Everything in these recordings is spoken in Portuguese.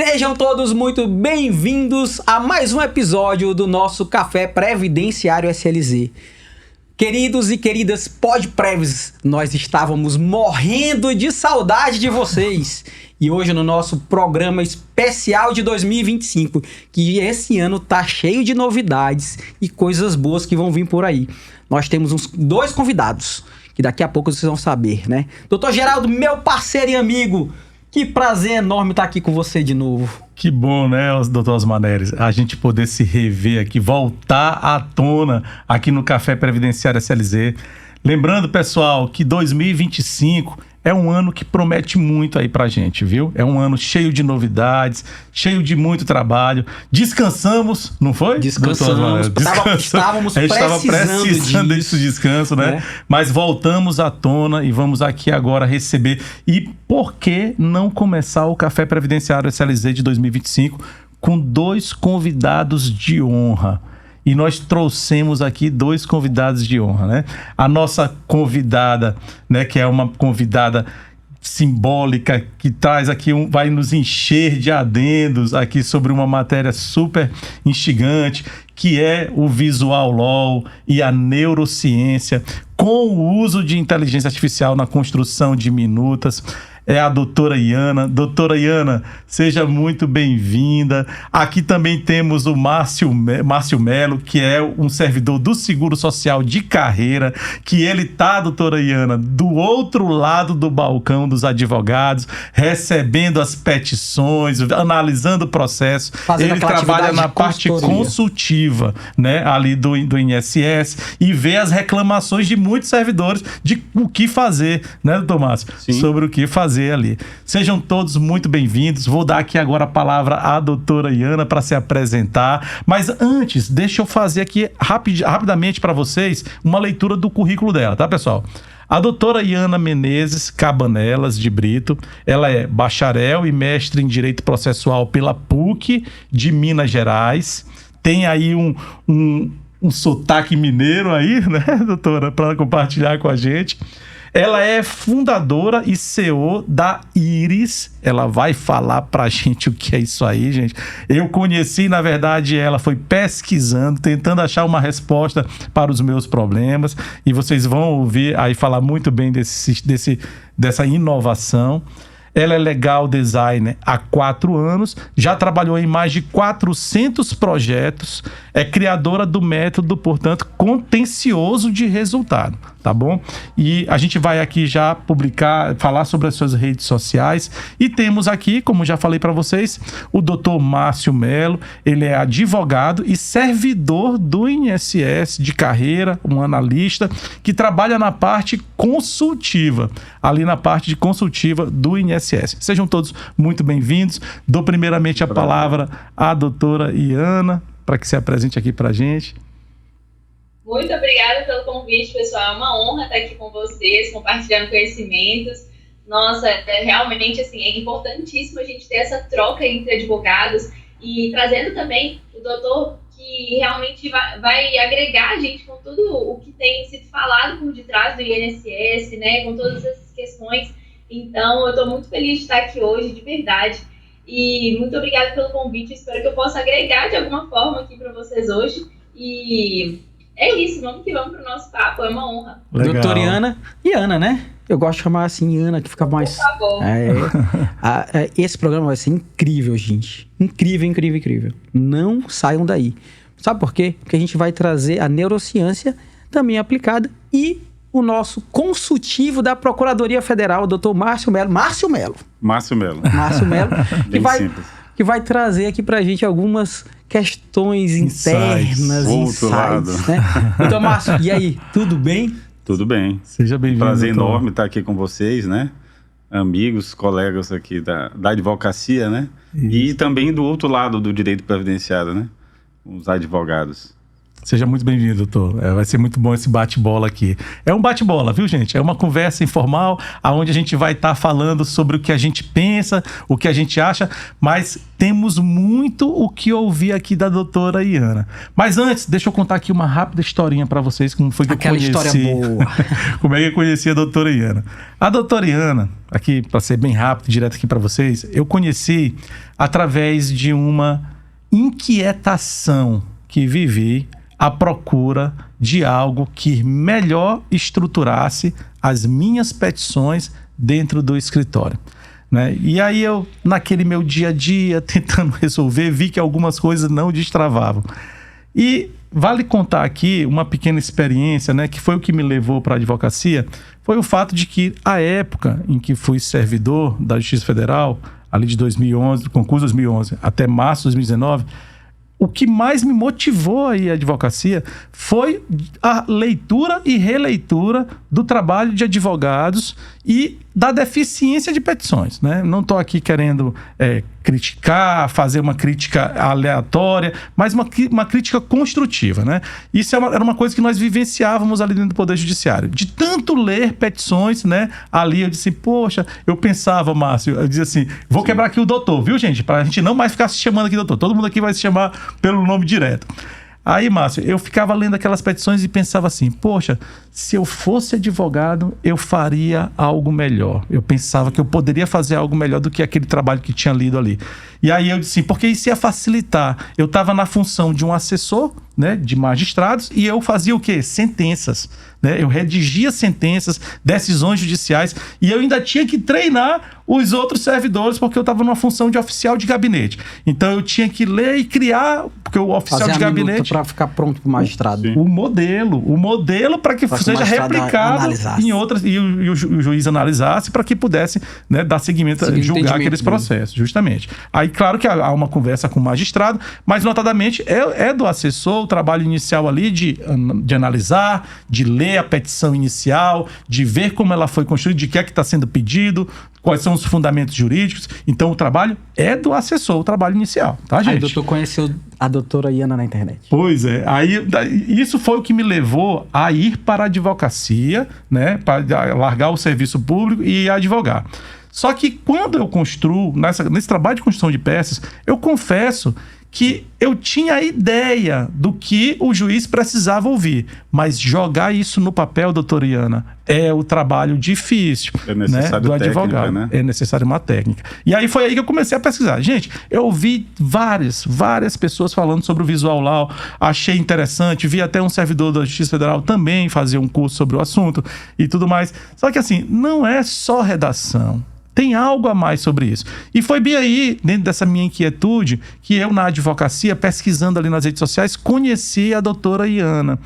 Sejam todos muito bem-vindos a mais um episódio do nosso Café Previdenciário SLZ. Queridos e queridas podprevs, nós estávamos morrendo de saudade de vocês. E hoje no nosso programa especial de 2025, que esse ano tá cheio de novidades e coisas boas que vão vir por aí. Nós temos dois convidados, que daqui a pouco vocês vão saber, né? Doutor Geraldo, meu parceiro e amigo, que prazer enorme estar aqui com você de novo. Que bom, né, doutor Osmar Neres, a gente poder se rever aqui, voltar à tona aqui no Café Previdenciário SLZ. Lembrando, pessoal, que 2025 é um ano que promete muito aí pra gente, viu? É um ano cheio de novidades, cheio de muito trabalho. Descansamos, não foi? Descansamos. Estávamos a gente estava precisando desse descanso, né? Mas voltamos à tona e vamos aqui agora receber. E por que não começar o Café Previdenciário SLZ de 2025 com dois convidados de honra? E nós trouxemos aqui dois convidados de honra, né? A nossa convidada, né, que é uma convidada simbólica, que traz aqui, vai nos encher de adendos aqui sobre uma matéria super instigante, que é o Visual Law e a neurociência, com o uso de inteligência artificial na construção de minutas. É a doutora Iana. Doutora Iana, seja muito bem-vinda. Aqui também temos o Márcio Melo, que é um servidor do Seguro Social de carreira, que ele tá, doutora Iana, do outro lado do balcão dos advogados, recebendo as petições, analisando o processo. Ele trabalha na parte consultiva, né, ali do INSS, e vê as reclamações de muitos servidores de o que fazer, né, doutor Márcio? Sim. Sobre o que fazer ali. Sejam todos muito bem-vindos. Vou dar aqui agora a palavra à doutora Iana para se apresentar. Mas antes, deixa eu fazer aqui rapidamente para vocês uma leitura do currículo dela, tá, pessoal? A doutora Iana Menezes Cabanelas de Brito, ela é bacharel e mestre em Direito Processual pela PUC de Minas Gerais. Tem aí um sotaque mineiro aí, né, doutora, para compartilhar com a gente. Ela é fundadora e CEO da Íris. Ela vai falar pra gente o que é isso aí, gente. Eu conheci, na verdade, ela foi pesquisando, tentando achar uma resposta para os meus problemas. E vocês vão ouvir aí falar muito bem dessa inovação. Ela é legal designer há 4 anos, já trabalhou em mais de 400 projetos, é criadora do método, portanto, contencioso de resultado, tá bom? E a gente vai aqui já falar sobre as suas redes sociais. E temos aqui, como já falei para vocês, o Dr. Márcio Melo. Ele é advogado e servidor do INSS de carreira, um analista que trabalha na parte consultiva, ali na parte de consultiva do INSS. Sejam todos muito bem-vindos. Dou primeiramente a palavra à doutora Iana, para que se apresente aqui para a gente. Muito obrigada pelo convite, pessoal. É uma honra estar aqui com vocês, compartilhando conhecimentos. Nossa, realmente, assim, é importantíssimo a gente ter essa troca entre advogados e trazendo também o doutor que realmente vai agregar a gente com tudo o que tem sido falado por detrás do INSS, né, com todas essas questões. Então, eu estou muito feliz de estar aqui hoje, de verdade. E muito obrigada pelo convite. Espero que eu possa agregar de alguma forma aqui para vocês hoje. E é isso, vamos que vamos para o nosso papo, é uma honra. Legal. Doutora Iana, né? Eu gosto de chamar assim Iana, que fica mais... Por favor. Esse programa vai ser incrível, gente. Incrível, incrível, incrível. Não saiam daí. Sabe por quê? Porque a gente vai trazer a neurociência também aplicada e o nosso consultivo da Procuradoria Federal, o doutor Márcio Melo. Márcio Melo, que vai trazer aqui pra gente algumas questões internas, insights, né? Então, Márcio, e aí, tudo bem? Tudo bem. Seja bem-vindo. Prazer enorme estar aqui com vocês, né? Amigos, colegas aqui da advocacia, né? Isso. E também do outro lado do direito previdenciário, né? Os advogados. Seja muito bem-vindo, doutor. Vai ser muito bom esse bate-bola aqui. É um bate-bola, viu, gente? É uma conversa informal, onde a gente vai estar falando sobre o que a gente pensa, o que a gente acha, mas temos muito o que ouvir aqui da doutora Iana. Mas antes, deixa eu contar aqui uma rápida historinha para vocês, como foi que Aquela eu conheci. História boa. Como é que eu conheci a doutora Iana? A doutora Iana, aqui, para ser bem rápido, direto aqui para vocês, eu conheci através de uma inquietação que vivi à procura de algo que melhor estruturasse as minhas petições dentro do escritório, né? E aí eu, naquele meu dia a dia, tentando resolver, vi que algumas coisas não destravavam. E vale contar aqui uma pequena experiência, né, que foi o que me levou para a advocacia, foi o fato de que a época em que fui servidor da Justiça Federal, ali de 2011, do concurso 2011 até março de 2019, o que mais me motivou a ir à advocacia foi a leitura e releitura do trabalho de advogados e da deficiência de petições, né? Não estou aqui querendo criticar, fazer uma crítica aleatória, mas uma crítica construtiva, né? Isso era uma coisa que nós vivenciávamos ali dentro do Poder Judiciário. De tanto ler petições, né? Ali eu disse, poxa, eu pensava, Márcio, eu dizia assim, vou quebrar aqui o doutor, viu, gente? Para a gente não mais ficar se chamando aqui doutor. Todo mundo aqui vai se chamar pelo nome direto. Aí, Márcio, eu ficava lendo aquelas petições e pensava assim, poxa, se eu fosse advogado, eu faria algo melhor. Eu pensava que eu poderia fazer algo melhor do que aquele trabalho que tinha lido ali. E aí eu disse, porque isso ia facilitar. Eu estava na função de um assessor, né, de magistrados, e eu fazia o quê? Sentenças, né? Eu redigia sentenças, decisões judiciais, e eu ainda tinha que treinar os outros servidores, porque eu estava numa função de oficial de gabinete. Então eu tinha que ler e criar, porque o oficial fazer de gabinete... para ficar pronto para o magistrado. O modelo para que seja replicado em outras, e o juiz analisasse para que pudesse, né, dar seguimento, julgar aqueles processos, justamente. Aí, claro que há uma conversa com o magistrado, mas notadamente é do assessor o trabalho inicial ali de analisar, de ler a petição inicial, de ver como ela foi construída, de que é que está sendo pedido, quais são os fundamentos jurídicos. Então, o trabalho é do assessor, o trabalho inicial, tá, gente? Aí o doutor conheceu a doutora Iana na internet. Pois é. Aí, isso foi o que me levou a ir para a advocacia, né? Para largar o serviço público e advogar. Só que quando eu construo, nesse trabalho de construção de peças, eu confesso que eu tinha a ideia do que o juiz precisava ouvir, mas jogar isso no papel, doutora Iana, é o trabalho difícil, né, do advogado. Né? É necessário uma técnica. E aí foi aí que eu comecei a pesquisar. Gente, eu ouvi várias pessoas falando sobre o Visual Law, achei interessante, vi até um servidor da Justiça Federal também fazer um curso sobre o assunto e tudo mais. Só que assim, não é só redação. Tem algo a mais sobre isso. E foi bem aí, dentro dessa minha inquietude, que eu, na advocacia, pesquisando ali nas redes sociais, conheci a doutora Iana.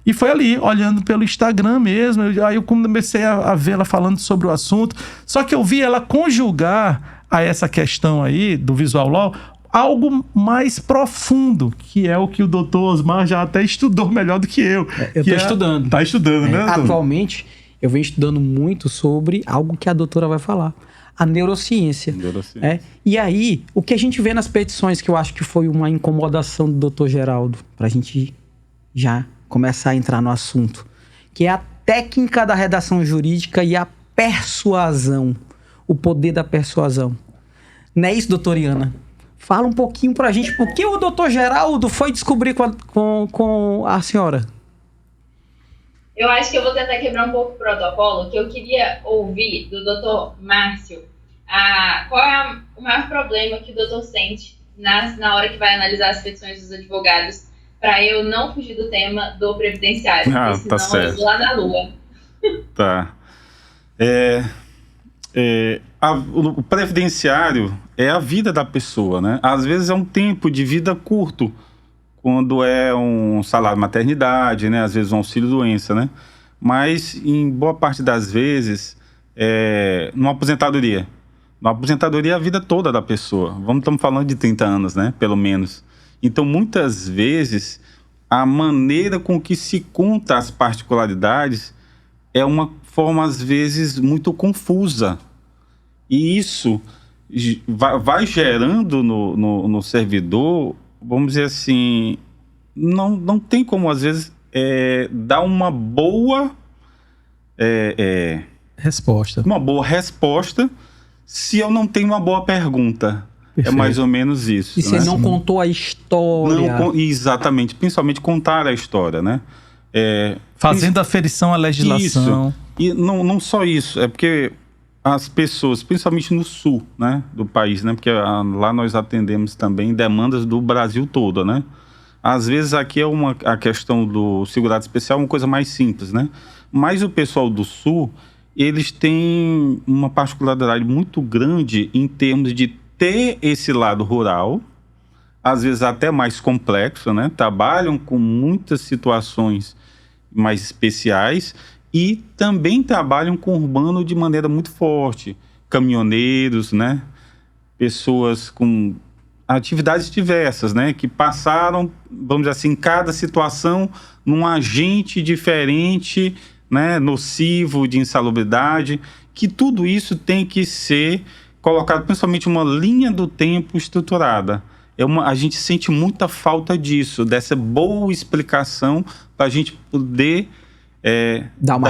E foi ali, olhando pelo Instagram mesmo, aí eu comecei a vê-la falando sobre o assunto. Só que eu vi ela conjugar a essa questão aí do Visual Law algo mais profundo, que é o que o doutor Osmar já até estudou melhor do que eu. Eu estou estudando. Está estudando, né? Atualmente, eu venho estudando muito sobre algo que a doutora vai falar. A neurociência. E aí, o que a gente vê nas petições, que eu acho que foi uma incomodação do doutor Geraldo, para a gente já começar a entrar no assunto, que é a técnica da redação jurídica e a persuasão, o poder da persuasão. Não é isso, doutora Iana? Fala um pouquinho pra gente, por que o doutor Geraldo foi descobrir com a senhora? Eu acho que eu vou tentar quebrar um pouco o protocolo, que eu queria ouvir do doutor Márcio qual é o maior problema que o doutor sente na hora que vai analisar as petições dos advogados, para eu não fugir do tema do previdenciário, porque senão tá certo. eu vou lá na lua. Tá. O previdenciário é a vida da pessoa, né? Às vezes é um tempo de vida curto, quando é um salário maternidade, né? Às vezes um auxílio-doença, né? Mas, em boa parte das vezes, numa aposentadoria. Na aposentadoria é a vida toda da pessoa. Estamos falando de 30 anos, né? Pelo menos. Então, muitas vezes, a maneira com que se conta as particularidades é uma forma, às vezes, muito confusa. E isso vai gerando no servidor, vamos dizer assim, não tem como, às vezes, dar uma boa resposta se eu não tenho uma boa pergunta. Perfeito. É mais ou menos isso. E você não contou a história. Exatamente, principalmente contar a história, né? Fazendo aferição à legislação. Isso. E não só isso, é porque as pessoas, principalmente no sul, né, do país, né? Porque lá nós atendemos também demandas do Brasil todo, né? Às vezes aqui a questão do segurado especial é uma coisa mais simples, né? Mas o pessoal do sul, eles têm uma particularidade muito grande em termos de ter esse lado rural, às vezes até mais complexo, né? Trabalham com muitas situações mais especiais e também trabalham com o urbano de maneira muito forte. Caminhoneiros, né? Pessoas com atividades diversas, né? Que passaram, vamos dizer assim, cada situação num agente diferente, né? Nocivo, de insalubridade, que tudo isso tem que ser colocado principalmente uma linha do tempo estruturada. A gente sente muita falta disso, dessa boa explicação para a gente poder dar uma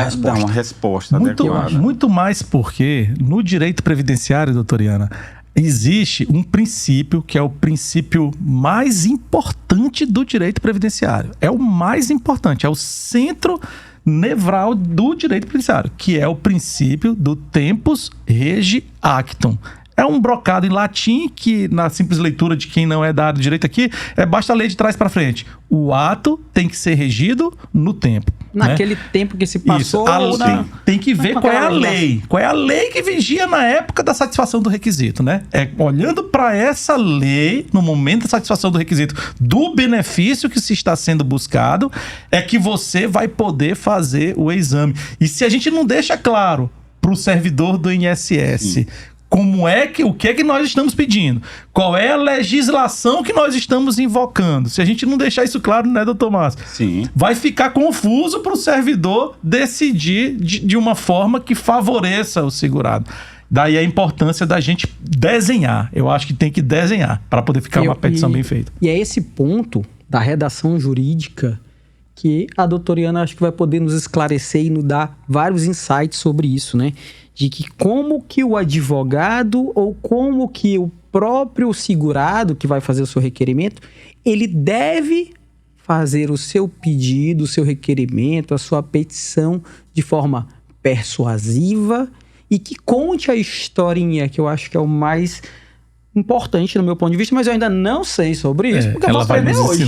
resposta adequada. Muito mais porque no direito previdenciário, doutora Iana, existe um princípio que é o princípio mais importante do direito previdenciário. É o mais importante, é o centro nevral do direito previdenciário, que é o princípio do tempus regi actum. É um brocado em latim que, na simples leitura de quem não é da área de direito aqui, basta ler de trás para frente. O ato tem que ser regido no tempo. Naquele tempo que se passou. Isso, tem que ver qual é a lei. Qual é a lei que vigia na época da satisfação do requisito, né? Olhando para essa lei, no momento da satisfação do requisito, do benefício que se está sendo buscado, é que você vai poder fazer o exame. E se a gente não deixa claro para o servidor do INSS o que é que nós estamos pedindo? Qual é a legislação que nós estamos invocando? Se a gente não deixar isso claro, né, doutor Márcio? Sim. Vai ficar confuso para o servidor decidir de uma forma que favoreça o segurado. Daí a importância da gente desenhar. Eu acho que tem que desenhar para poder ficar uma petição bem feita. E é esse ponto da redação jurídica que a doutora Iana acho que vai poder nos esclarecer e nos dar vários insights sobre isso, né? De que como que o advogado ou como que o próprio segurado que vai fazer o seu requerimento, ele deve fazer o seu pedido, o seu requerimento, a sua petição de forma persuasiva e que conte a historinha, que eu acho que é o mais importante no meu ponto de vista, mas eu ainda não sei sobre isso, porque eu vou aprender hoje.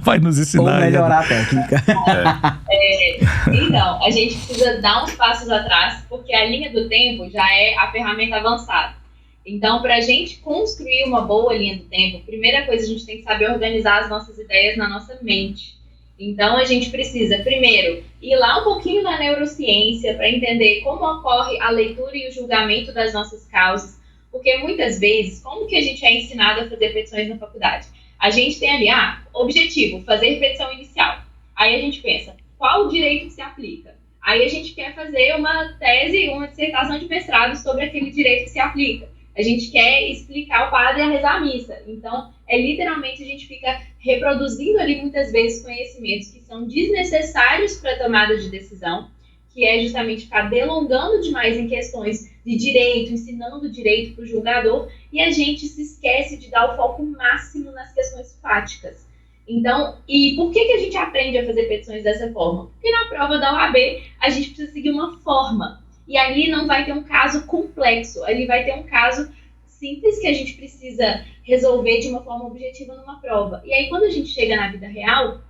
Vai nos ensinar. Ou melhorar a técnica. Então, a gente precisa dar uns passos atrás, porque a linha do tempo já é a ferramenta avançada. Então, para a gente construir uma boa linha do tempo, primeira coisa, a gente tem que saber organizar as nossas ideias na nossa mente. Então, a gente precisa, primeiro, ir lá um pouquinho na neurociência para entender como ocorre a leitura e o julgamento das nossas causas. Porque muitas vezes, como que a gente é ensinado a fazer petições na faculdade? A gente tem ali, objetivo, fazer petição inicial. Aí a gente pensa, qual o direito que se aplica? Aí a gente quer fazer uma tese, uma dissertação de mestrado sobre aquele direito que se aplica. A gente quer explicar o padre a rezar a missa. Então, literalmente, a gente fica reproduzindo ali muitas vezes conhecimentos que são desnecessários para a tomada de decisão, que é justamente ficar delongando demais em questões de direito, ensinando direito para o julgador, e a gente se esquece de dar o foco máximo nas questões fáticas. Então, e por que a gente aprende a fazer petições dessa forma? Porque na prova da OAB a gente precisa seguir uma forma, e ali não vai ter um caso complexo, ali vai ter um caso simples que a gente precisa resolver de uma forma objetiva numa prova. E aí quando a gente chega na vida real,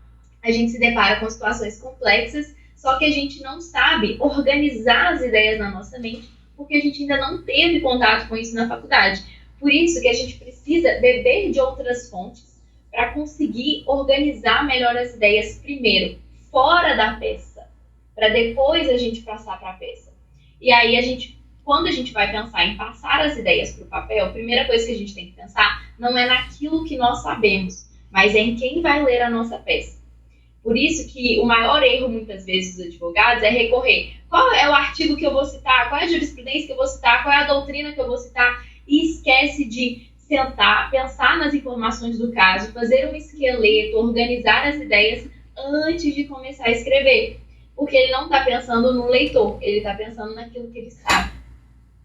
a gente se depara com situações complexas, só que a gente não sabe organizar as ideias na nossa mente, porque a gente ainda não teve contato com isso na faculdade. Por isso que a gente precisa beber de outras fontes para conseguir organizar melhor as ideias primeiro, fora da peça, para depois a gente passar para a peça. E aí quando a gente vai pensar em passar as ideias para o papel, a primeira coisa que a gente tem que pensar não é naquilo que nós sabemos, mas é em quem vai ler a nossa peça. Por isso que o maior erro, muitas vezes, dos advogados é recorrer. Qual é o artigo que eu vou citar? Qual é a jurisprudência que eu vou citar? Qual é a doutrina que eu vou citar? E esquece de sentar, pensar nas informações do caso, fazer um esqueleto, organizar as ideias antes de começar a escrever. Porque ele não está pensando no leitor, ele está pensando naquilo que ele sabe.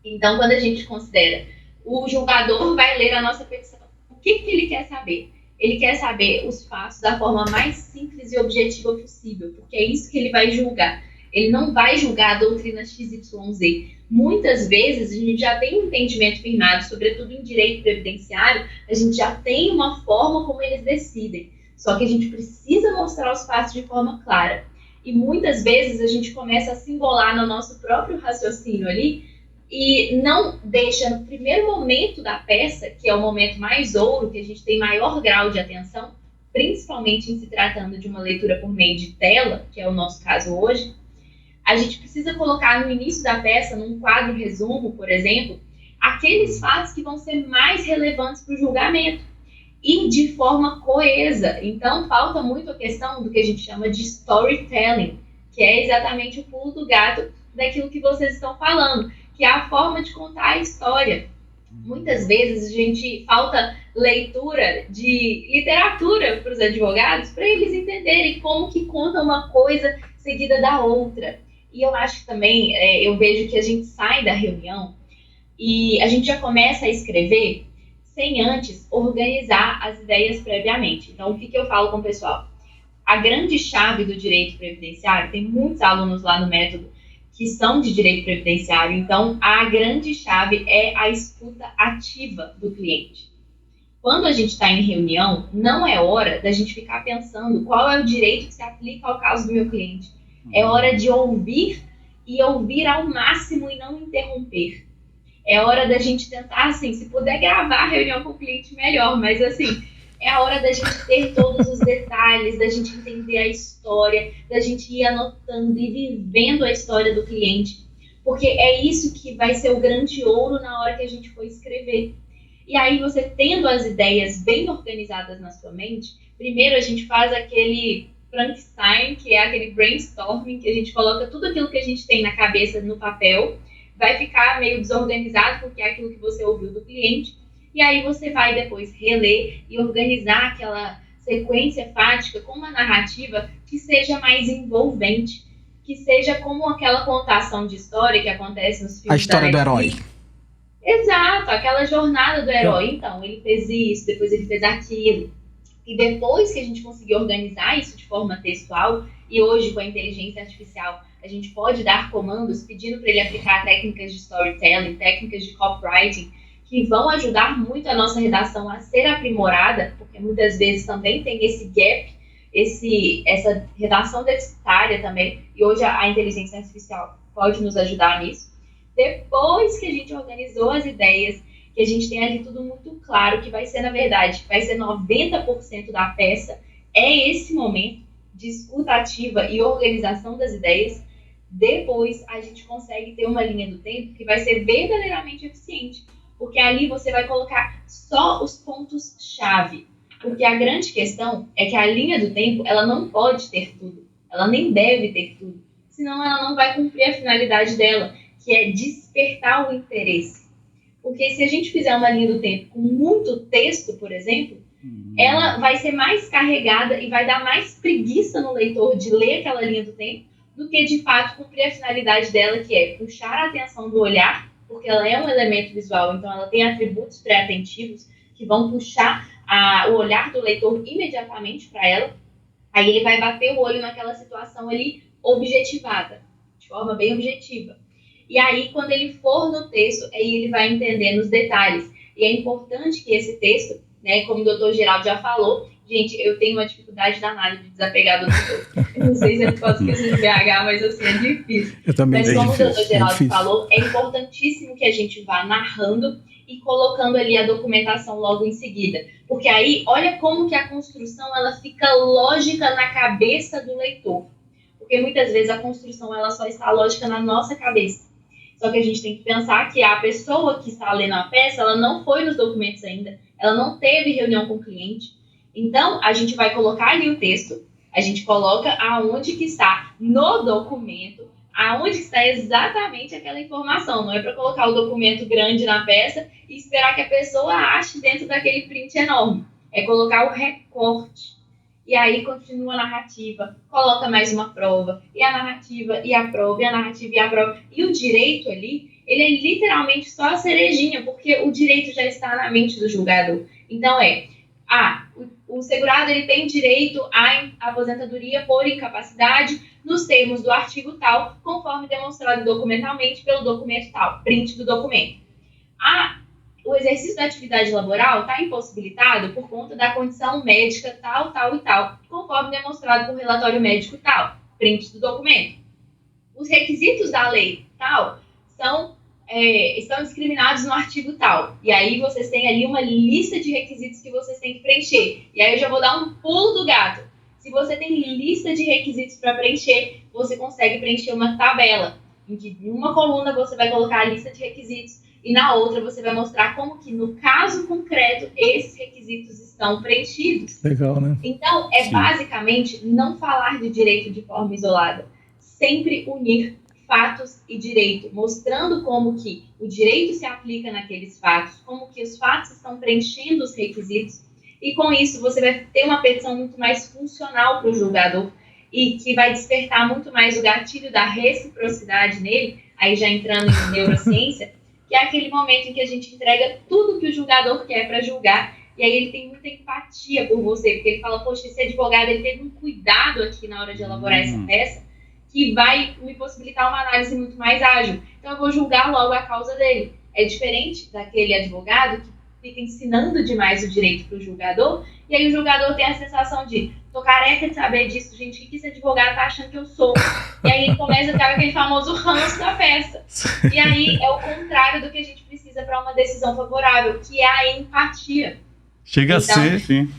Então, quando a gente considera o julgador vai ler a nossa petição, o que ele quer saber? Ele quer saber os fatos da forma mais simples e objetiva possível, porque é isso que ele vai julgar. Ele não vai julgar a doutrina XYZ. Muitas vezes, a gente já tem um entendimento firmado, sobretudo em direito previdenciário, a gente já tem uma forma como eles decidem. Só que a gente precisa mostrar os fatos de forma clara. E muitas vezes a gente começa a se embolar no nosso próprio raciocínio ali, e não deixa no primeiro momento da peça, que é o momento mais ouro, que a gente tem maior grau de atenção, principalmente em se tratando de uma leitura por meio de tela, que é o nosso caso hoje, a gente precisa colocar no início da peça, num quadro resumo, por exemplo, aqueles fatos que vão ser mais relevantes para o julgamento e de forma coesa. Então, falta muito a questão do que a gente chama de storytelling, que é exatamente o pulo do gato daquilo que vocês estão falando, que é a forma de contar a história. Muitas vezes a gente falta leitura de literatura para os advogados, para eles entenderem como que conta uma coisa seguida da outra. E eu acho que também, eu vejo que a gente sai da reunião e a gente já começa a escrever sem antes organizar as ideias previamente. Então, o que eu falo com o pessoal? A grande chave do direito previdenciário, tem muitos alunos lá no método que são de direito previdenciário, então a grande chave é a escuta ativa do cliente. Quando a gente está em reunião, não é hora da gente ficar pensando qual é o direito que se aplica ao caso do meu cliente. É hora de ouvir e ouvir ao máximo e não interromper. É hora da gente tentar, assim, se puder gravar a reunião com o cliente, melhor, mas assim, é a hora da gente ter todos os detalhes, da gente entender a história, da gente ir anotando e vivendo a história do cliente. Porque é isso que vai ser o grande ouro na hora que a gente for escrever. E aí, você tendo as ideias bem organizadas na sua mente, primeiro a gente faz aquele Frankenstein, que é aquele brainstorming, que a gente coloca tudo aquilo que a gente tem na cabeça no papel, vai ficar meio desorganizado, porque é aquilo que você ouviu do cliente. E aí você vai depois reler e organizar aquela sequência fática com uma narrativa que seja mais envolvente, que seja como aquela contação de história que acontece nos filmes. A história do herói. Exato, aquela jornada do herói. Então, ele fez isso, depois ele fez aquilo. E depois que a gente conseguir organizar isso de forma textual, e hoje com a inteligência artificial, a gente pode dar comandos pedindo para ele aplicar técnicas de storytelling, técnicas de copywriting, que vão ajudar muito a nossa redação a ser aprimorada, porque muitas vezes também tem esse gap, essa redação deficitária também, e hoje a inteligência artificial pode nos ajudar nisso. Depois que a gente organizou as ideias, que a gente tem ali tudo muito claro, que vai ser, na verdade, vai ser 90% da peça, é esse momento de escuta ativa e organização das ideias. Depois a gente consegue ter uma linha do tempo que vai ser verdadeiramente eficiente, porque ali você vai colocar só os pontos-chave. Porque a grande questão é que a linha do tempo, ela não pode ter tudo. Ela nem deve ter tudo. Senão ela não vai cumprir a finalidade dela, que é despertar o interesse. Porque se a gente fizer uma linha do tempo com muito texto, por exemplo, ela vai ser mais carregada e vai dar mais preguiça no leitor de ler aquela linha do tempo do que, de fato, cumprir a finalidade dela, que é puxar a atenção do olhar, porque ela é um elemento visual, então ela tem atributos pré-atentivos que vão puxar o olhar do leitor imediatamente para ela. Aí ele vai bater o olho naquela situação ali objetivada, de forma bem objetiva. E aí, quando ele for no texto, aí ele vai entender nos detalhes. E é importante que esse texto, né, como o doutor Geraldo já falou, gente, eu tenho uma dificuldade danada de desapegar do doutor. Eu não sei se ele pode esquecer de BH, mas assim, é difícil. Eu também. Mas como o doutor Geraldo falou, é importantíssimo que a gente vá narrando e colocando ali a documentação logo em seguida. Porque aí, olha como que a construção ela fica lógica na cabeça do leitor. Porque muitas vezes a construção ela só está lógica na nossa cabeça. Só que a gente tem que pensar que a pessoa que está lendo a peça, ela não foi nos documentos ainda, ela não teve reunião com o cliente. Então, a gente vai colocar ali o texto, a gente coloca aonde que está no documento, aonde está exatamente aquela informação. Não é para colocar o documento grande na peça e esperar que a pessoa ache dentro daquele print enorme. É colocar o recorte. E aí continua a narrativa, coloca mais uma prova, e a narrativa, e a prova, e a narrativa, e a prova. E o direito ali, ele é literalmente só a cerejinha, porque o direito já está na mente do julgador. Então o segurado ele tem direito à aposentadoria por incapacidade nos termos do artigo tal, conforme demonstrado documentalmente pelo documento tal, print do documento. O exercício da atividade laboral está impossibilitado por conta da condição médica tal, tal e tal, conforme demonstrado por relatório médico tal, print do documento. Os requisitos da lei tal estão discriminados no artigo tal. E aí vocês têm ali uma lista de requisitos que vocês têm que preencher. E aí eu já vou dar um pulo do gato. Se você tem lista de requisitos para preencher, você consegue preencher uma tabela, em que em uma coluna você vai colocar a lista de requisitos e na outra você vai mostrar como que, no caso concreto, esses requisitos estão preenchidos. Legal, né? Então, basicamente não falar de direito de forma isolada. Sempre unir fatos e direito, mostrando como que o direito se aplica naqueles fatos, como que os fatos estão preenchendo os requisitos, e com isso você vai ter uma petição muito mais funcional para o julgador e que vai despertar muito mais o gatilho da reciprocidade nele, aí já entrando em neurociência, que é aquele momento em que a gente entrega tudo que o julgador quer para julgar, e aí ele tem muita empatia por você, porque ele fala, poxa, esse advogado ele teve um cuidado aqui na hora de elaborar essa peça, que vai me possibilitar uma análise muito mais ágil. Então eu vou julgar logo a causa dele. É diferente daquele advogado que fica ensinando demais o direito para o julgador, e aí o julgador tem a sensação de, tô careca de saber disso, gente, o que esse advogado tá achando que eu sou? E aí ele começa a ficar com aquele famoso ranço da festa. E aí é o contrário do que a gente precisa para uma decisão favorável, que é a empatia. Chega a ser... Sim.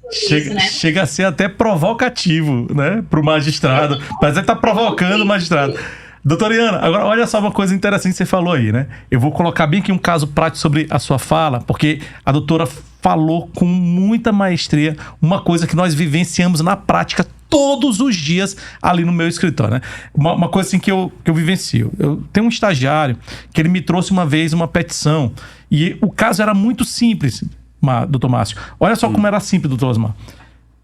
Chega a ser até provocativo, né, para o magistrado. Parece que tá provocando o magistrado. Doutora Iana, agora olha só uma coisa interessante que você falou aí, né? Eu vou colocar bem aqui um caso prático sobre a sua fala, porque a doutora falou com muita maestria uma coisa que nós vivenciamos na prática todos os dias ali no meu escritório, né? Uma coisa assim que eu vivencio. Eu tenho um estagiário que ele me trouxe uma vez uma petição e o caso era muito simples, doutor Márcio. Olha só como era simples, doutor Osmar.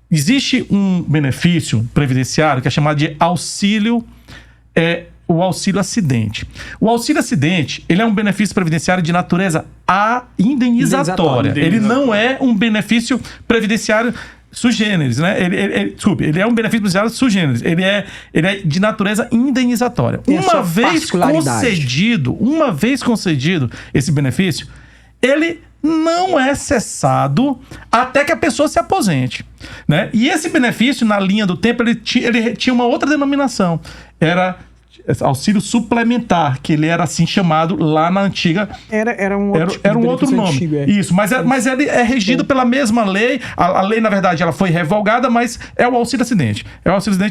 Existe um benefício previdenciário que é chamado de auxílio... o auxílio acidente. O auxílio acidente, ele é um benefício previdenciário de natureza indenizatória. Ele não é um benefício previdenciário sui generis, né? Ele é um benefício previdenciário sui generis. Ele é de natureza indenizatória. Uma vez concedido esse benefício, ele não é cessado até que a pessoa se aposente, né? E esse benefício, na linha do tempo, ele tinha uma outra denominação. Era auxílio suplementar, que ele era assim chamado lá na antiga... Era um outro nome. Antigo, Isso, mas ele é regido pela mesma lei. A lei, na verdade, ela foi revogada, mas é o auxílio acidente.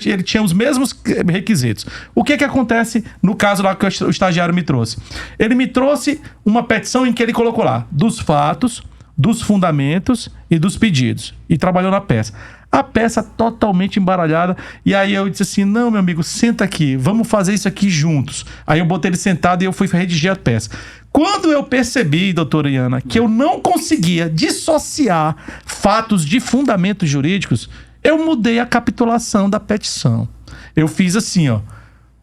Ele tinha os mesmos requisitos. O que acontece no caso lá que o estagiário me trouxe? Ele me trouxe uma petição em que ele colocou lá dos fatos, dos fundamentos e dos pedidos. E trabalhou na peça. A peça totalmente embaralhada. E aí eu disse assim, não, meu amigo, senta aqui, vamos fazer isso aqui juntos. Aí eu botei ele sentado e eu fui redigir a peça. Quando eu percebi, doutora Iana, que eu não conseguia dissociar fatos de fundamentos jurídicos, eu mudei a capitulação da petição. Eu fiz assim, ó,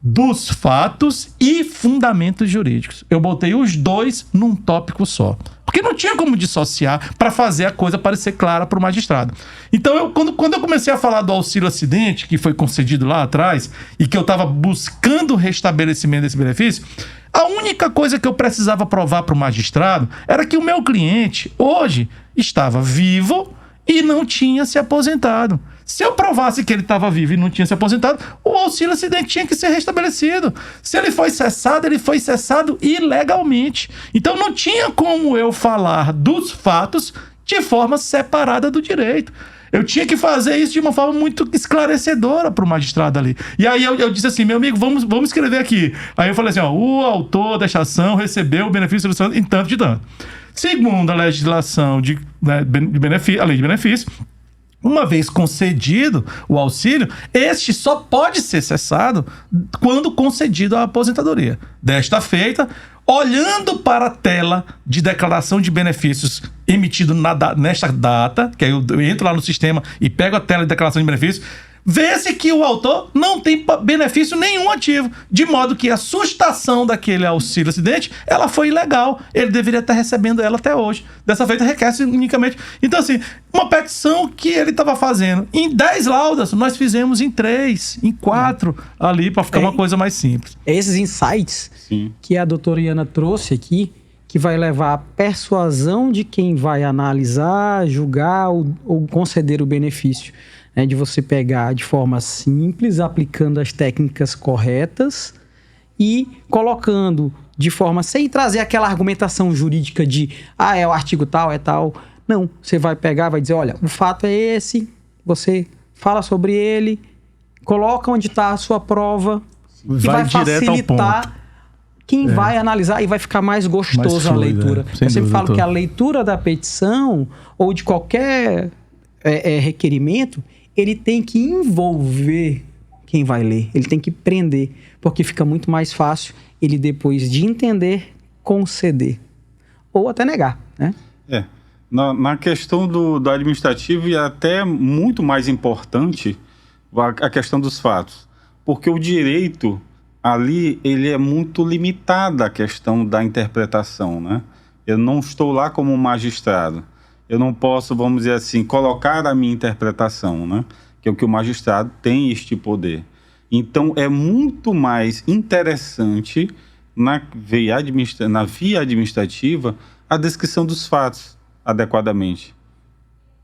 dos fatos e fundamentos jurídicos. Eu botei os dois num tópico só. Porque não tinha como dissociar para fazer a coisa parecer clara para o magistrado. Então, quando eu comecei a falar do auxílio acidente, que foi concedido lá atrás, e que eu estava buscando o restabelecimento desse benefício, a única coisa que eu precisava provar para o magistrado era que o meu cliente, hoje, estava vivo e não tinha se aposentado. Se eu provasse que ele estava vivo e não tinha se aposentado, o auxílio acidente tinha que ser restabelecido. Se ele foi cessado ilegalmente. Então não tinha como eu falar dos fatos de forma separada do direito. Eu tinha que fazer isso de uma forma muito esclarecedora para o magistrado ali. E aí eu disse assim, meu amigo, vamos escrever aqui. Aí eu falei assim, ó, o autor desta ação recebeu o benefício em tanto de tanto. Segundo a legislação de benefício, a lei de benefício, Uma vez concedido o auxílio, este só pode ser cessado quando concedido a aposentadoria. Desta feita, olhando para a tela de declaração de benefícios emitido nesta data, que aí eu entro lá no sistema e pego a tela de declaração de benefícios, vê-se que o autor não tem benefício nenhum ativo, de modo que a sustação daquele auxílio acidente, ela foi ilegal. Ele deveria estar recebendo ela até hoje. Dessa feita, requer-se unicamente. Então, assim, uma petição que ele estava fazendo em 10 laudas, nós fizemos em 3, em 4, ali, para ficar uma coisa mais simples. Esses insights que a doutora Iana trouxe aqui, que vai levar à persuasão de quem vai analisar, julgar ou conceder o benefício. De você pegar de forma simples, aplicando as técnicas corretas e colocando de forma sem trazer aquela argumentação jurídica de é o artigo tal, é tal. Não, você vai pegar, vai dizer, olha, o fato é esse, você fala sobre ele, coloca onde está a sua prova e vai facilitar quem vai analisar e vai ficar mais gostoso a leitura. Eu sempre falo que a leitura da petição ou de qualquer requerimento, ele tem que envolver quem vai ler, ele tem que prender, porque fica muito mais fácil ele, depois de entender, conceder ou até negar, né? Na questão do administrativo, e até muito mais importante a questão dos fatos, porque o direito ali, ele é muito limitado à questão da interpretação, né? Eu não estou lá como magistrado. Eu não posso, vamos dizer assim, colocar a minha interpretação, né? Que é o que o magistrado tem este poder. Então, é muito mais interessante, na via administrativa, a descrição dos fatos adequadamente.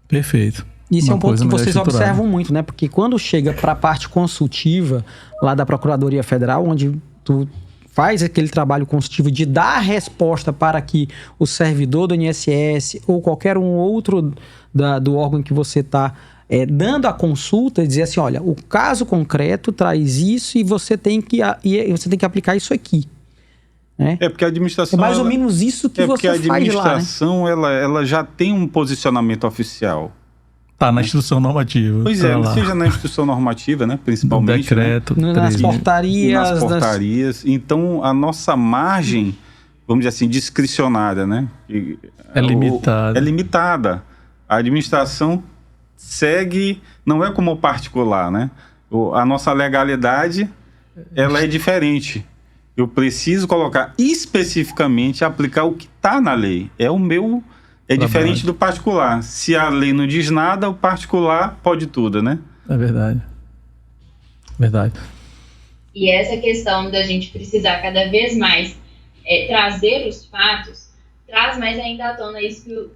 Perfeito. Isso é um ponto que vocês observam muito, né? Porque quando chega para a parte consultiva, lá da Procuradoria Federal, onde tu faz aquele trabalho consultivo de dar a resposta para que o servidor do INSS ou qualquer um outro do órgão que você está dando a consulta e dizer assim, olha, o caso concreto traz isso e você tem que aplicar isso aqui. Né? Porque a administração... É mais ou menos isso que você faz lá, né? Porque a administração, ela já tem um posicionamento oficial. Tá na instrução normativa. Pois seja na instrução normativa, né? Principalmente. No decreto. Né? Nas portarias. Então, a nossa margem, vamos dizer assim, discricionária, né? É limitada. É limitada. A administração segue, não é como o particular, né? A nossa legalidade, ela é diferente. Eu preciso colocar especificamente, aplicar o que está na lei. É diferente do particular. Se a lei não diz nada, o particular pode tudo, né? É verdade. Verdade. E essa questão da gente precisar cada vez mais trazer os fatos, traz mais ainda à tona isso que o